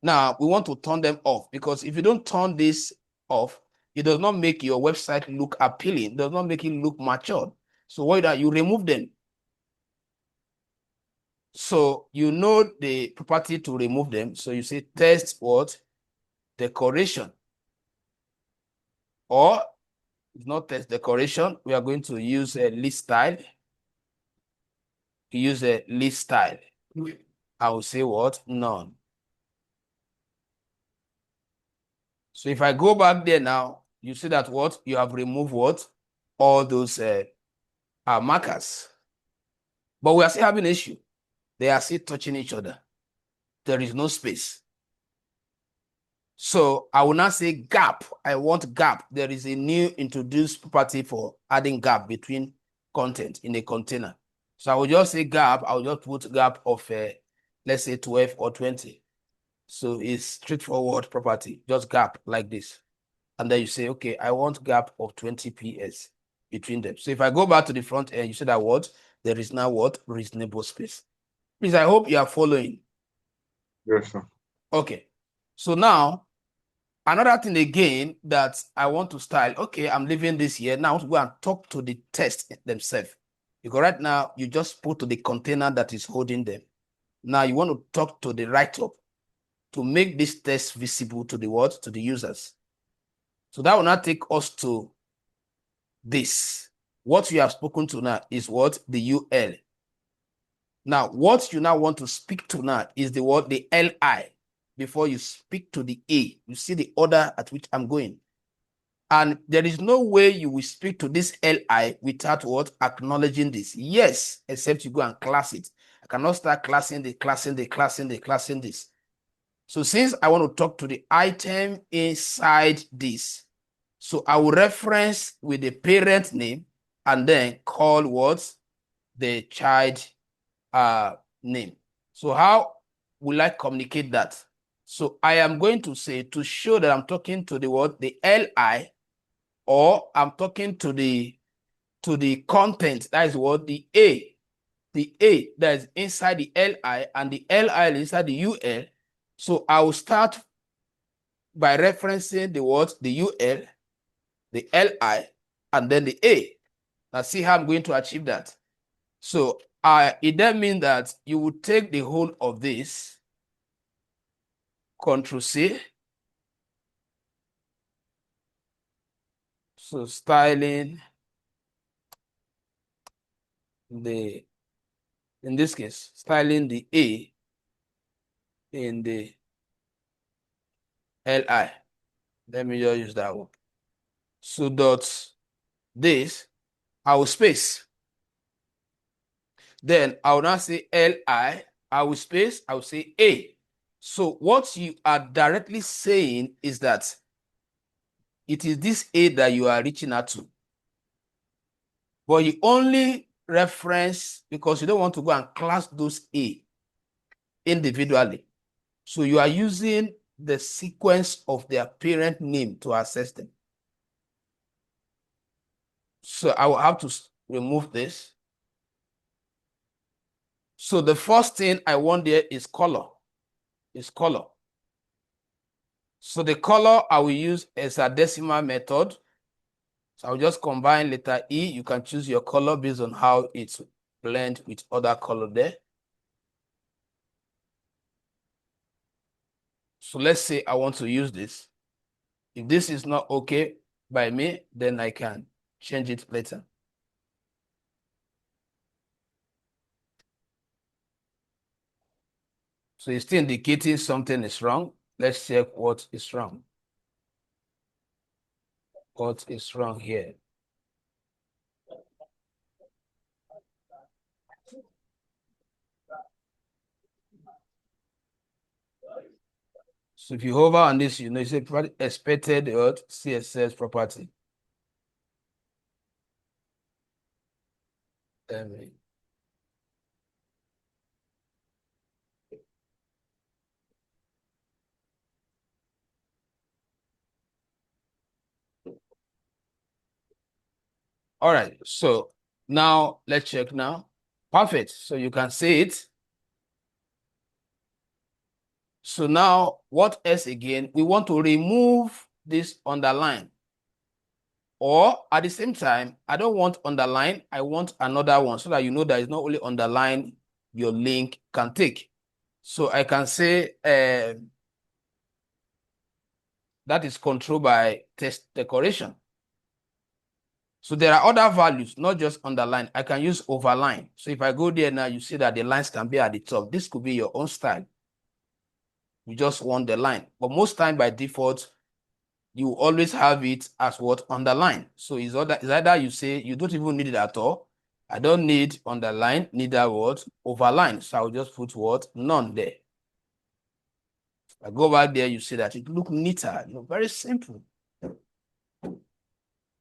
Now, we want to turn them off, because if you don't turn this off, it does not make your website look appealing. It does not make it look matured. So what that you remove them. So you know the property to remove them. So you say test what? Decoration. Or if not test decoration, we are going to use a list style. Use a list style. I will say what? None. So if I go back there now, you see that what? You have removed what? All those markers. But we are still having an issue. They are still touching each other. There is no space. So I will not say gap. I want gap. There is a new introduced property for adding gap between content in a container. So I will just say gap. I will just put gap of, let's say 12 or 20. So it's straightforward property, just gap like this. And then you say, okay, I want gap of 20 PS between them. So if I go back to the front end, you see that what? There is now what? Reasonable space. Please, I hope you are following. Yes, sir. Okay. So now, another thing again that I want to style, okay, I'm leaving this here. Now I want to go and talk to the test themselves. Because right now, you just put to the container that is holding them. Now you want to talk to the write-up to make this test visible to the world, to the users. So that will not take us to this. What you have spoken to now is what? The UL. Now, what you now want to speak to now is the word, the LI, before you speak to the A. You see the order at which I'm going. And there is no way you will speak to this LI without what? Acknowledging this. Yes, except you go and class it. I cannot start classing this. So since I want to talk to the item inside this, so I will reference with the parent name and then call what? The child name. So how will I communicate that? So I am going to say, to show that I'm talking to the word, the LI, or I'm talking to the content, that is what? The A that is inside the LI and the LI is inside the UL. So I will start by referencing the word, the UL, the LI, and then the A. Now see how I'm going to achieve that. So it then means that you would take the whole of this, Control C. So styling in this case, styling the A in the LI. Let me just use that one. So dot this, I will space. Then I will now say LI, I will space, I will say A. So what you are directly saying is that it is this A that you are reaching out to. But you only reference because you don't want to go and class those A individually. So you are using the sequence of their parent name to access them. So I will have to remove this. So the first thing I want there is color. So the color I will use is a decimal method. So I'll just combine letter E. You can choose your color based on how it's blend with other color there. So let's say I want to use this. If this is not okay by me, then I can change it later. So it's still indicating something is wrong. Let's check what is wrong. What is wrong here? So if you hover on this, you know, it's a expected CSS property. All right, so now let's check now. Perfect, so you can see it. So now what else again? We want to remove this underline. Or at the same time, I don't want underline, I want another one so that you know that it's not only underline your link can take. So I can say that is controlled by text decoration. So there are other values, not just underline. I can use overline. So if I go there now, you see that the lines can be at the top. This could be your own style. You just want the line. But most time by default, you always have it as what? Underline. So it's either you say you don't even need it at all. I don't need underline, neither what? Overline. So I'll just put what? None there. I go back there, you see that it look neater. You know, very simple.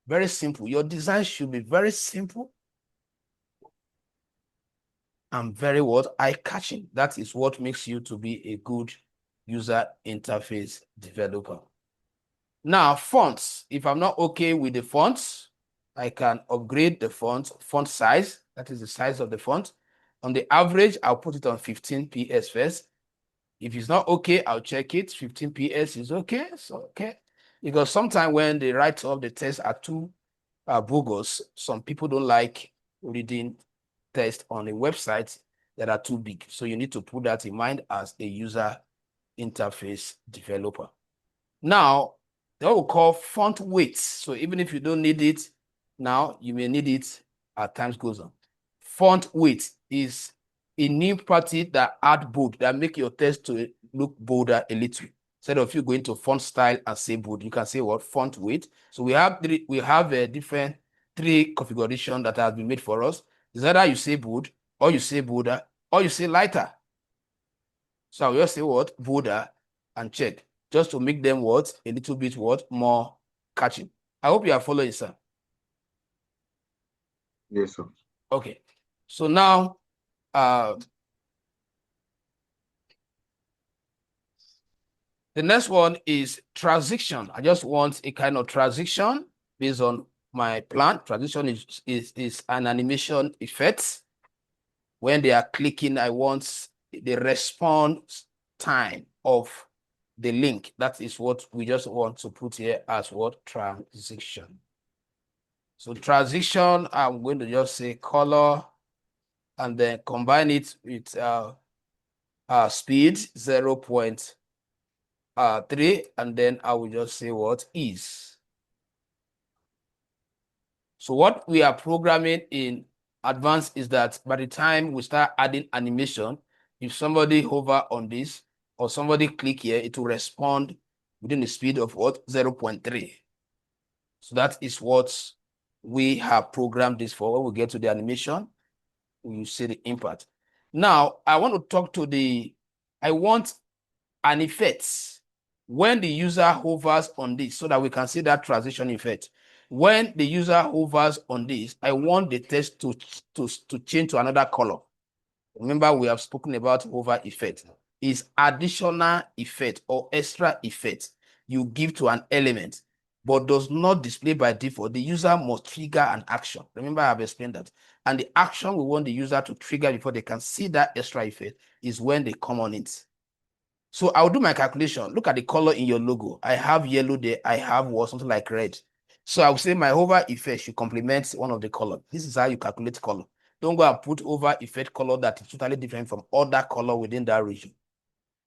Very simple. Your design should be very simple and very what? Eye-catching. That is what makes you to be a good user interface developer. Now, fonts. If I'm not okay with the fonts, I can upgrade the font size. That is the size of the font. On the average, I'll put it on 15 PS first. If it's not okay, I'll check it. 15 PS is okay. So okay. Because sometimes when the write of the tests are too bogus, some people don't like reading tests on a website that are too big. So you need to put that in mind as a user interface developer. Now, what we call font weight. So even if you don't need it now, you may need it as time goes on. Font weight is a new property that add bold, that make your text to look bolder a little. Instead of you going to font style and say bold, you can say what? Font weight. So we have a different 3 configuration that has been made for us. Is either you say bold, or you say bolder, or you say lighter. So I will just say what? Bolder and check, just to make them what? A little bit what? More catchy. I hope you are following, sir. Yes, sir. Okay. So now, the next one is transition. I just want a kind of transition based on my plan. Transition is an animation effect. When they are clicking, I want the response time of the link. That is what we just want to put here as what? Transition. So transition, I'm going to just say color and then combine it with speed 0.3, and then I will just say what is. So what we are programming in advance is that by the time we start adding animation, if somebody hover on this or somebody click here, it will respond within the speed of what? 0.3. So that is what we have programmed this for. When we get to the animation, you see the impact. Now, I want to talk to I want an effect when the user hovers on this so that we can see that transition effect. When the user hovers on this, I want the text to change to another color. Remember, we have spoken about hover effect. Is additional effect or extra effect you give to an element, but does not display by default. The user must trigger an action. Remember, I have explained that. And the action we want the user to trigger before they can see that extra effect is when they come on it. So I'll do my calculation. Look at the color in your logo. I have yellow there. I have what, something like red. So I will say my hover effect should complement one of the color. This is how you calculate color. Don't go and put hover effect color that is totally different from other color within that region.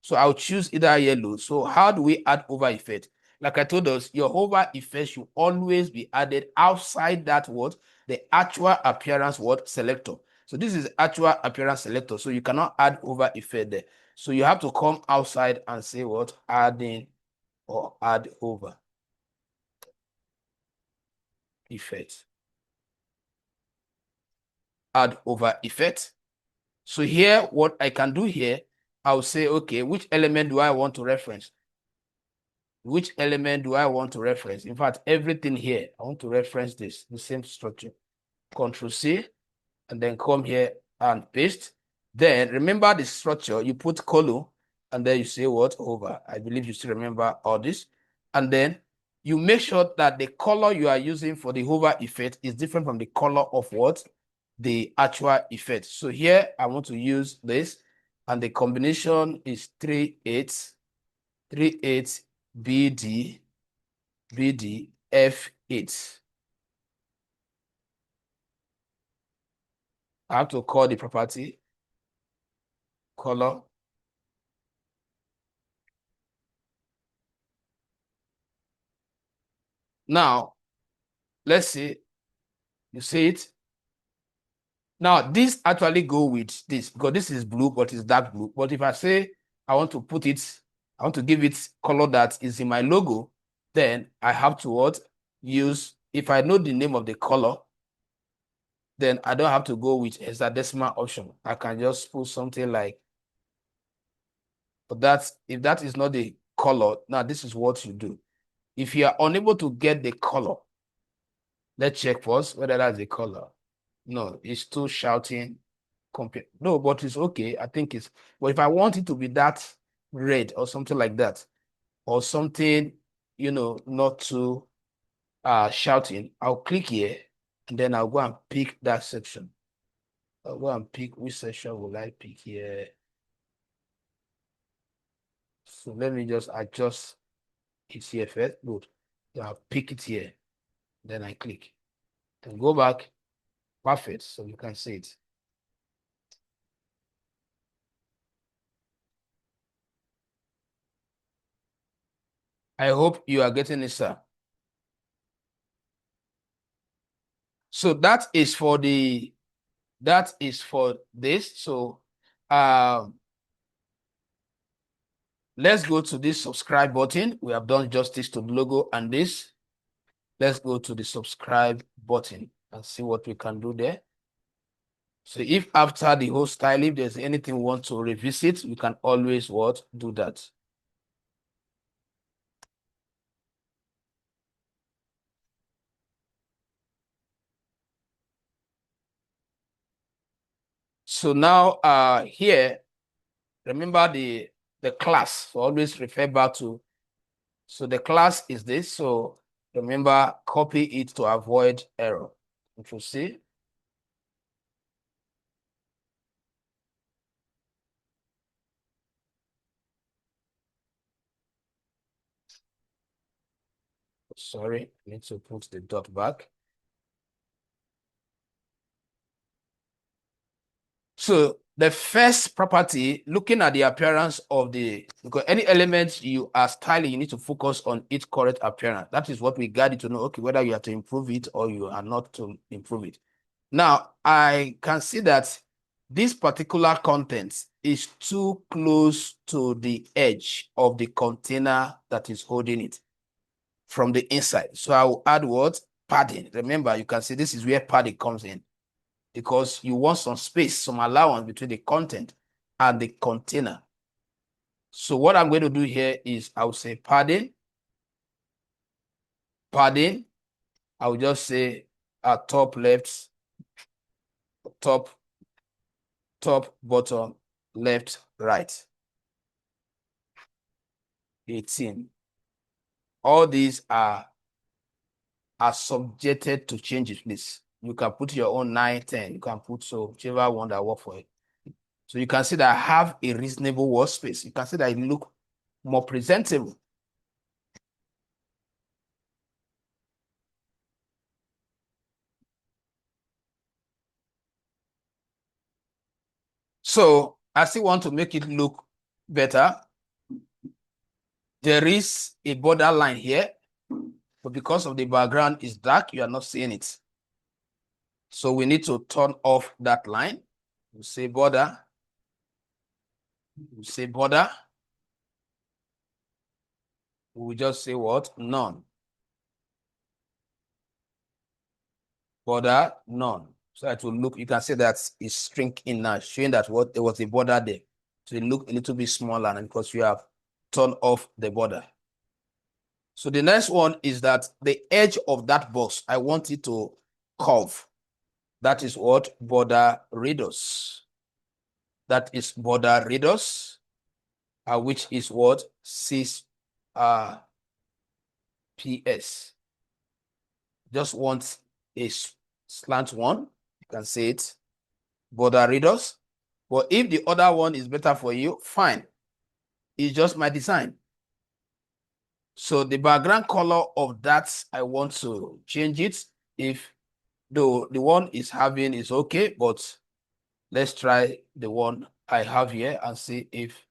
So I'll choose either yellow. So how do we add hover effect? Like I told us, your hover effect should always be added outside that what? The actual appearance what? Selector. So this is actual appearance selector. So you cannot add hover effect there. So you have to come outside and say what? Adding or add hover effect. Add hover effect. So here, what I can do here, I'll say, okay, which element do I want to reference? Which element do I want to reference? In fact, everything here, I want to reference this, the same structure. Control C, and then come here and paste. Then remember the structure, you put colon, and then you say what? Over. I believe you still remember all this. And then you make sure that the color you are using for the hover effect is different from the color of what? The actual effect. So here I want to use this, and the combination is 38 BD F8. I have to call the property color. Now, let's see, you see it. Now, this actually go with this because this is blue, but it's dark blue. But if I say I want to put it, I want to give it color that is in my logo, then I have to what? Use, if I know the name of the color, then I don't have to go with hexadecimal option. I can just put something like, but that's, if that is not the color, now this is what you do. If you are unable to get the color, let's check first whether that's the color. No, it's still shouting. No, but it's okay. I think it's, but if I want it to be that red or something like that, or something, not too shouting, I'll click here and then I'll go and pick that section. I'll go and pick which section will I pick here. So let me just adjust it here first. Good. I'll pick it here. Then I click. Then go back. Perfect. So you can see it. I hope you are getting it, sir. So that is for this. So let's go to this subscribe button. We have done justice to the logo and this. Let's go to the subscribe button and see what we can do there. So if after the whole style, if there's anything we want to revisit, we can always do that. So now here, remember the class. So always refer back to. So the class is this. So remember, copy it to avoid error. Control C. Sorry, I need to put the dot back. So the first property, looking at the appearance of because any element you are styling, you need to focus on its correct appearance. That is what we guide you to know, okay, whether you have to improve it or you are not to improve it. Now, I can see that this particular content is too close to the edge of the container that is holding it from the inside. So I will add what? Padding. Remember, you can see this is where padding comes in because you want some space, some allowance between the content and the container. So what I'm going to do here is I will say padding. Padding. I will just say top left, top, bottom, left, right. 18. All these are subjected to changes, please. You can put your own 9, 10. You can put whichever one that work for it. So you can see that I have a reasonable workspace. You can see that it look more presentable. So I still want to make it look better. There is a border line here, but because of the background is dark, you are not seeing it. So we need to turn off that line. We say border. We say border. We just say what? None. Border, none. So it will look, you can see that it's shrinking now, showing that there was a border there. So it look a little bit smaller and because you have turned off the border. So the next one is that the edge of that box, I want it to curve. That is what? Border radius. That is border radius, which is what? 6 PS. Just want a slant one. You can say it. Border radius. But if the other one is better for you, fine. It's just my design. So the background color of that, I want to change it. If the one is having is okay, but let's try the one I have here and see if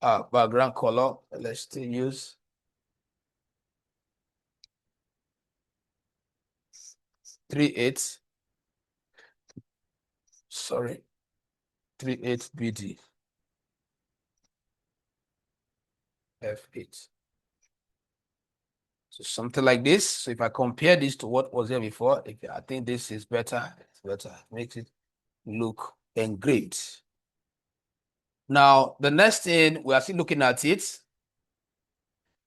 background color, let's still use 38. Sorry, 38 BD F8. So something like this. So if I compare this to what was there before, I think this is better. It's better. It makes it look engraved. Now, the next thing, we are still looking at it.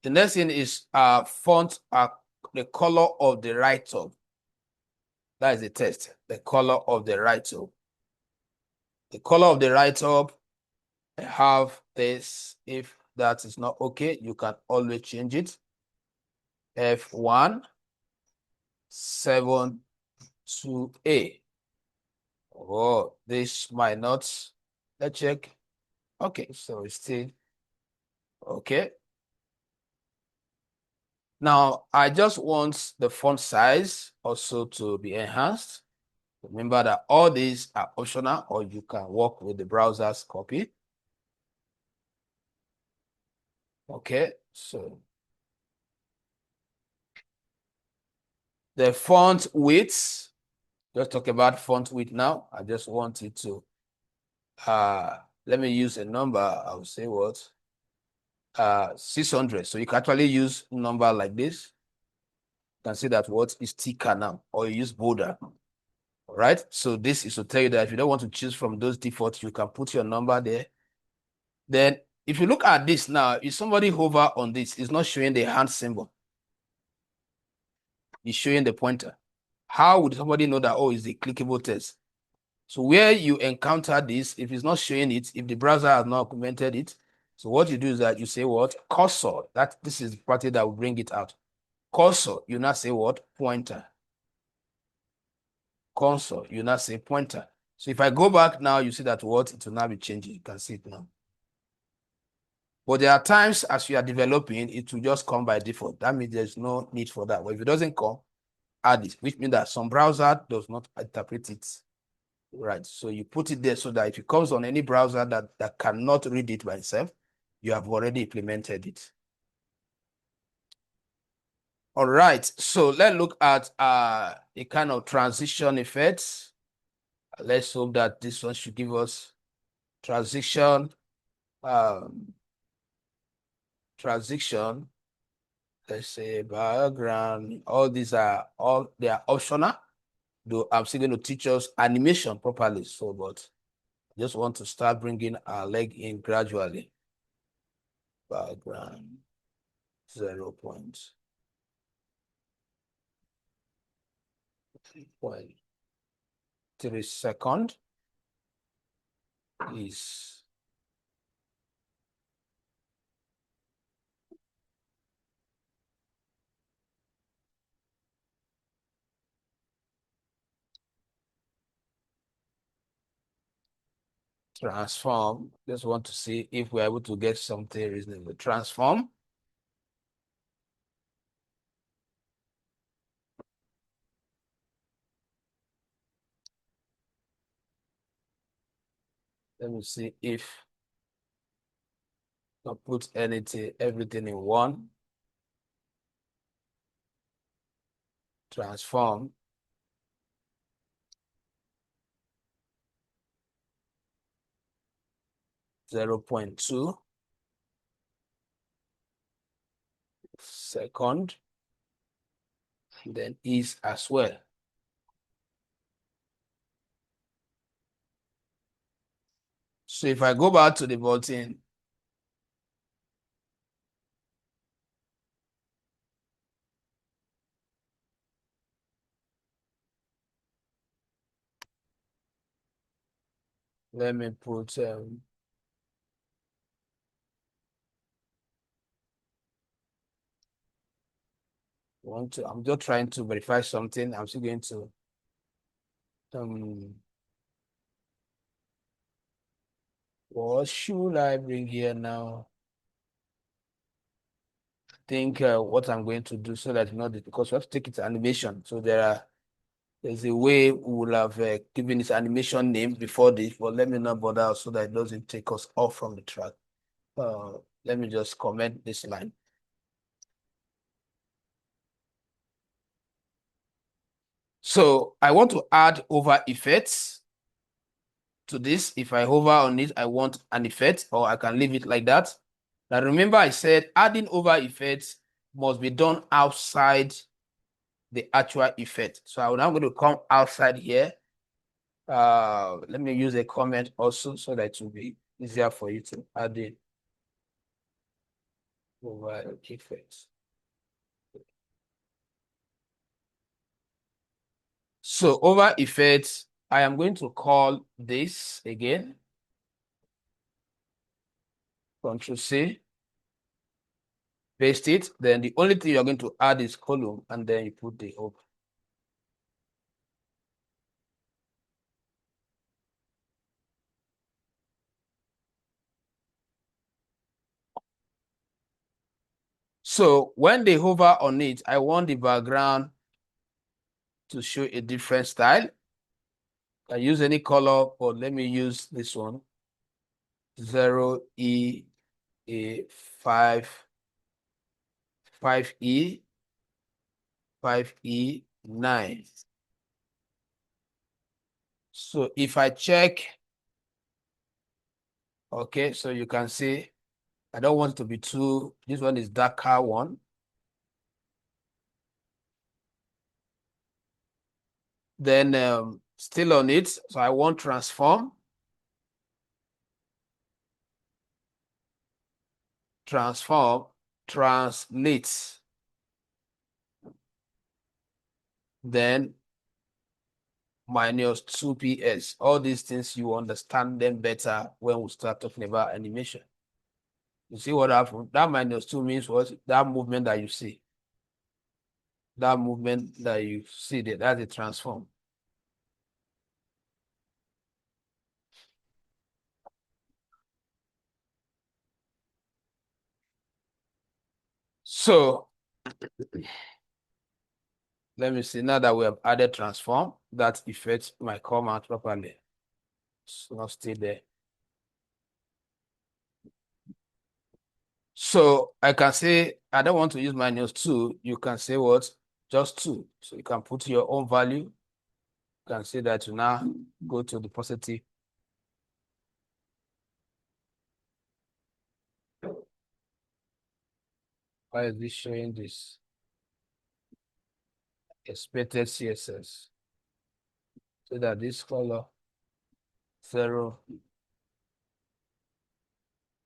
The next thing is font, the color of the write-up. That is the test, the color of the write-up. The color of the write-up, I have this. If that is not okay, you can always change it. F1, 7 to A. Oh, this might not. Let's check. Okay, so it's still Okay. Now, I just want the font size also to be enhanced. Remember that all these are optional, or you can work with the browser's copy. Okay, so the font width, just talk about font width now. I just want it to, let me use a number. I will say what? 600. So you can actually use number like this. You can see that what is thicker now, or you use bolder. All right. So this is to tell you that if you don't want to choose from those defaults, you can put your number there. Then if you look at this now, if somebody hover on this, it's not showing the hand symbol. It's showing the pointer. How would somebody know that, oh, it's a clickable text? So where you encounter this, if it's not showing it, if the browser has not implemented it, so what you do is that you say what? Cursor. This is the property that will bring it out. Cursor, you now say what? Pointer. Cursor, you now say pointer. So if I go back now, you see that what? It will now be changing. You can see it now. But there are times as you are developing, it will just come by default. That means there's no need for that. But if it doesn't come, add it, which means that some browser does not interpret it right. So you put it there so that if it comes on any browser that cannot read it by itself, you have already implemented it. All right, so let's look at a kind of transition effects. Let's hope that this one should give us transition. Transition, let's say background. All these are they are optional. Though I'm still going to teach us animation properly. So, but I just want to start bringing our leg in gradually. Background 0.3 second is transform. Just want to see if we're able to get something reasonable. Transform. Let me see if I put everything in one. Transform. .2 second. Then is as well. So if I go back to the button, let me put I'm just trying to verify something. I'm still going to what should I bring here now? I think what I'm going to do so that you know that, because we have to take it to animation. So there's a way we will have given this animation name before this, but let me not bother so that it doesn't take us off from the track. Let me just comment this line. So I want to add over effects to this. If I hover on it, I want an effect, or I can leave it like that. Now remember I said adding over effects must be done outside the actual effect. So I'm now going to come outside here. Let me use a comment also so that it will be easier for you to add in over effects. So over effects, I am going to call this again. Control C, paste it. Then the only thing you're going to add is column, and then you put the open. So when they hover on it, I want the background to show a different style. I use any color, but let me use this one. 0E a 5 5E 5E9. So if I check, okay, so you can see I don't want to be too, this one is darker one. Then still on it, so I want transform. Transform, translate. Then minus 2PS. All these things, you understand them better when we start talking about animation. You see what happened? That minus 2 means what? That movement that you see. That movement that you see there, that's a transform. So let me see. Now that we have added transform, that affects my come out properly. It's not still there. So I can say I don't want to use minus 2. You can say what? Just 2. So you can put your own value. You can say that you now go to the positive. Why is this showing this? Expected CSS. So that this color 0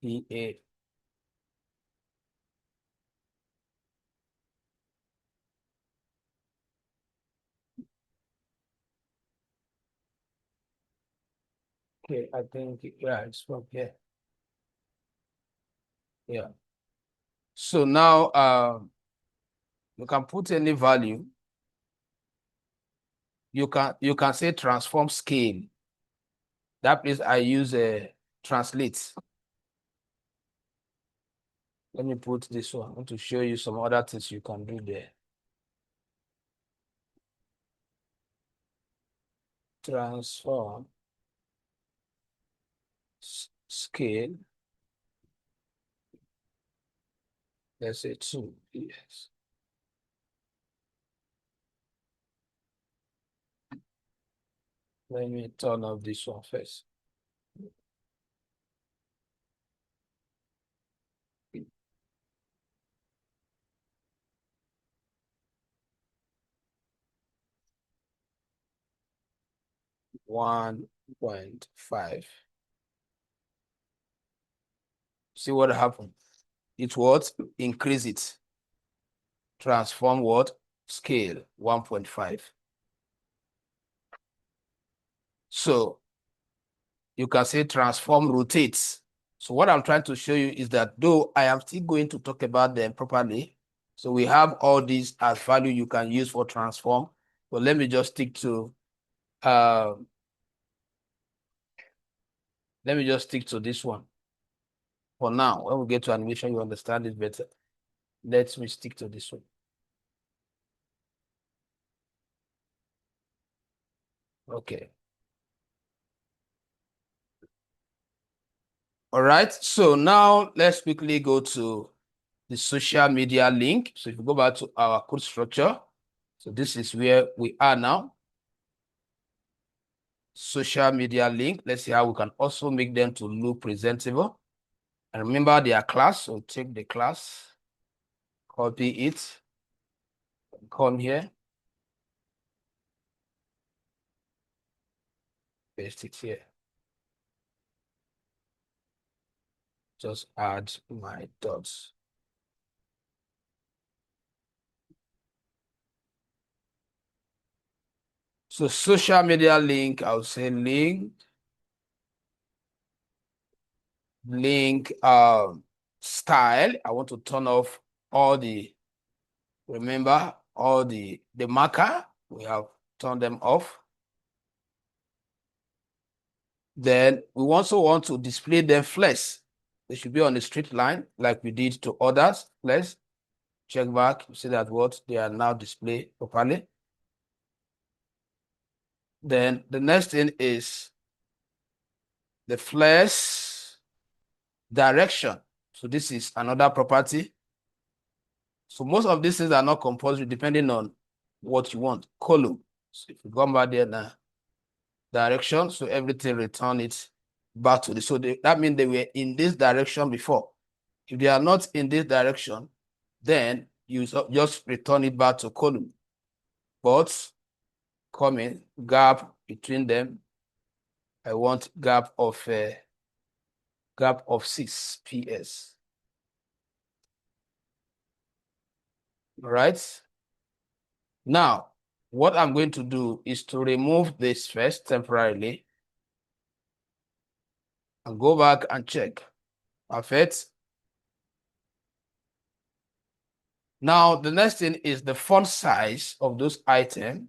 EA. Okay, I think yeah, it's from here. Yeah. So now you can put any value. You can say transform scale. That place I use a translate. Let me put this one. I want to show you some other things you can do there. Transform scale. Let's say 2. Yes. Let me turn off this one first. $1.5. See what happened? It what? Increase it. Transform what? Scale 1.5. So you can say transform rotates. So what I'm trying to show you is that though I am still going to talk about them properly, so we have all these as value you can use for transform. But let me just stick to this one. For now, when we get to animation, you understand it better. Let me stick to this one. Okay. All right. So now let's quickly go to the social media link. So if you go back to our code structure, so this is where we are now. Social media link. Let's see how we can also make them to look presentable. And remember their class. So take the class, copy it, come here, paste it here. Just add my dots. So social media link, I'll say link style. I want to turn off all the, remember all the marker, we have turned them off. Then we also want to display them flex. They should be on a straight line like we did to others, flex. Check back, you see that what they are now displayed properly. Then the next thing is the flares direction. So this is another property. So most of these things are not compulsory depending on what you want. Column. So if you come back there now, direction, so everything return it back to this. So that means they were in this direction before. If they are not in this direction, then you just return it back to column. But coming gap between them, I want gap of 6 PS. All right. Now, what I'm going to do is to remove this first temporarily and go back and check. Perfect. Now, the next thing is the font size of those items.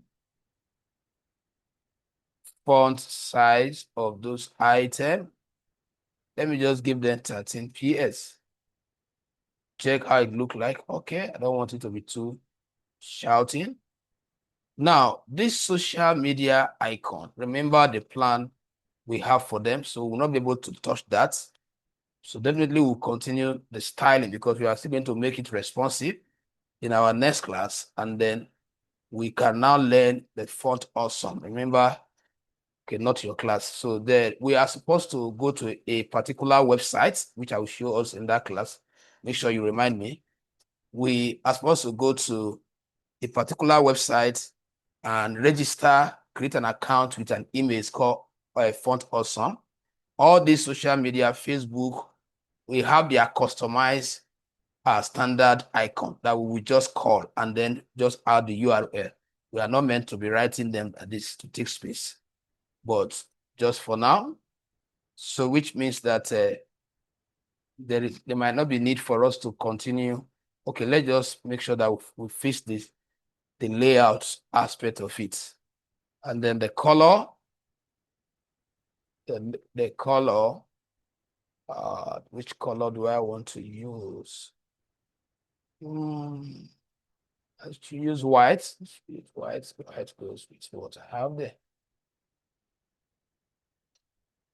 Font size of those items. Let me just give them 13 PS. Check how it look like. Okay, I don't want it to be too shouting. Now, this social media icon, remember the plan we have for them, so we'll not be able to touch that. So definitely we'll continue the styling because we are still going to make it responsive in our next class, and then we can now learn the font awesome. Remember, okay, not your class. So there we are supposed to go to a particular website, which I will show us in that class. Make sure you remind me. We are supposed to go to a particular website and register, create an account with an email. It's called Font Awesome. All these social media, Facebook, we have their customized standard icon that we will just call and then just add the URL. We are not meant to be writing them at this to take space, but just for now. So which means that there might not be need for us to continue. Okay, let's just make sure that we fix this, the layout aspect of it. And then the color, the color, which color do I want to use? I should use white. White goes with what I have there.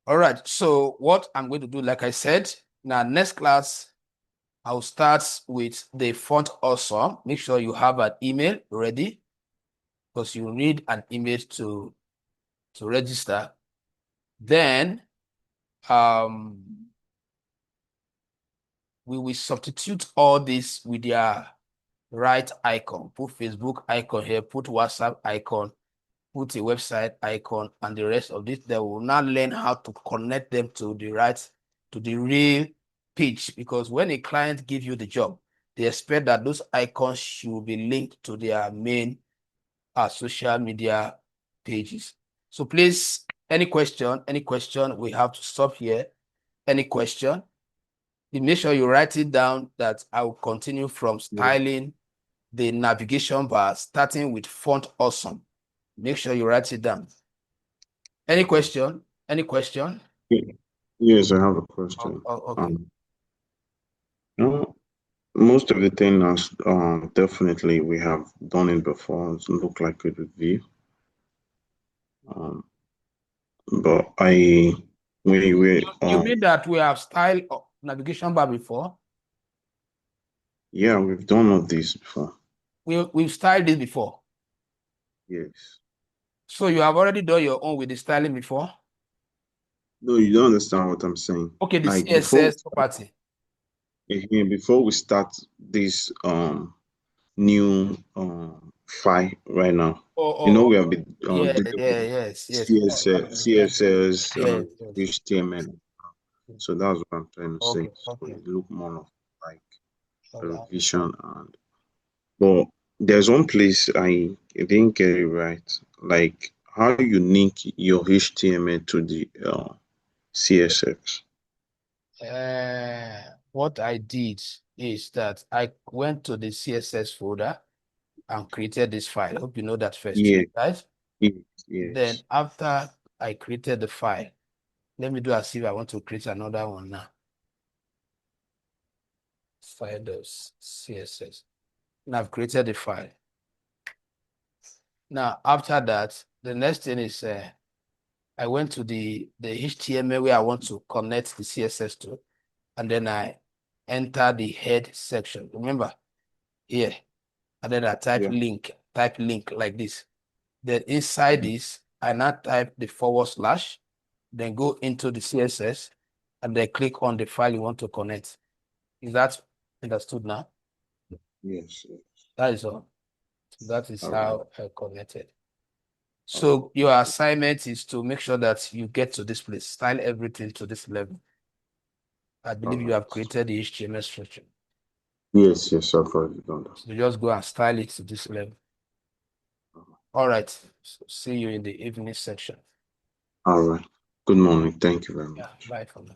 All right, so what I'm going to do, like I said, now next class, I'll start with the font awesome. Make sure you have an email ready because you need an email to register. Then we will substitute all this with their right icon. Put Facebook icon here, put WhatsApp icon, put a website icon, and the rest of this. They will now learn how to connect them to the real page, because when a client gives you the job, they expect that those icons should be linked to their main social media pages. So please, any question, we have to stop here. Any question? You make sure you write it down that I will continue from styling the navigation bar, starting with font awesome. Make sure you write it down. Any question? Any question? Yes, I have a question. Okay. No, most of the things definitely we have done it before. It look like a review. But we You mean that we have styled navigation bar before? Yeah, we've done all this before. We've styled it before. Yes. So you have already done your own with the styling before? No, you don't understand what I'm saying. Okay, the Like CSS property. Before we start this new file right now, we have been yes. CSS, Yes. HTML. So that's what I'm trying to say. So Okay. it look more of like a revision, but there's one place I didn't get it right. Like how you link your HTML to the CSS. What I did is that I went to the CSS folder and created this file. I hope you know that first, Yeah. right? Yes. Then after I created the file, let me do as if I want to create another one now. File does CSS. And I've created the file. Now, after that, the next thing is I went to the HTML where I want to connect the CSS to, and then I enter the head section. Remember, here, and then I type link like this. Then inside this, I now type the /, then go into the CSS, and then click on the file you want to connect. Is that understood now? Yes. That is all. So that is All how I connected. So your assignment is to make sure that you get to this place, style everything to this level. I believe you have created the HTML structure. Yes, I've already done that. So just go and style it to this level. All right. So see you in the evening section. All right. Good morning. Thank you very much. Yeah, bye for now.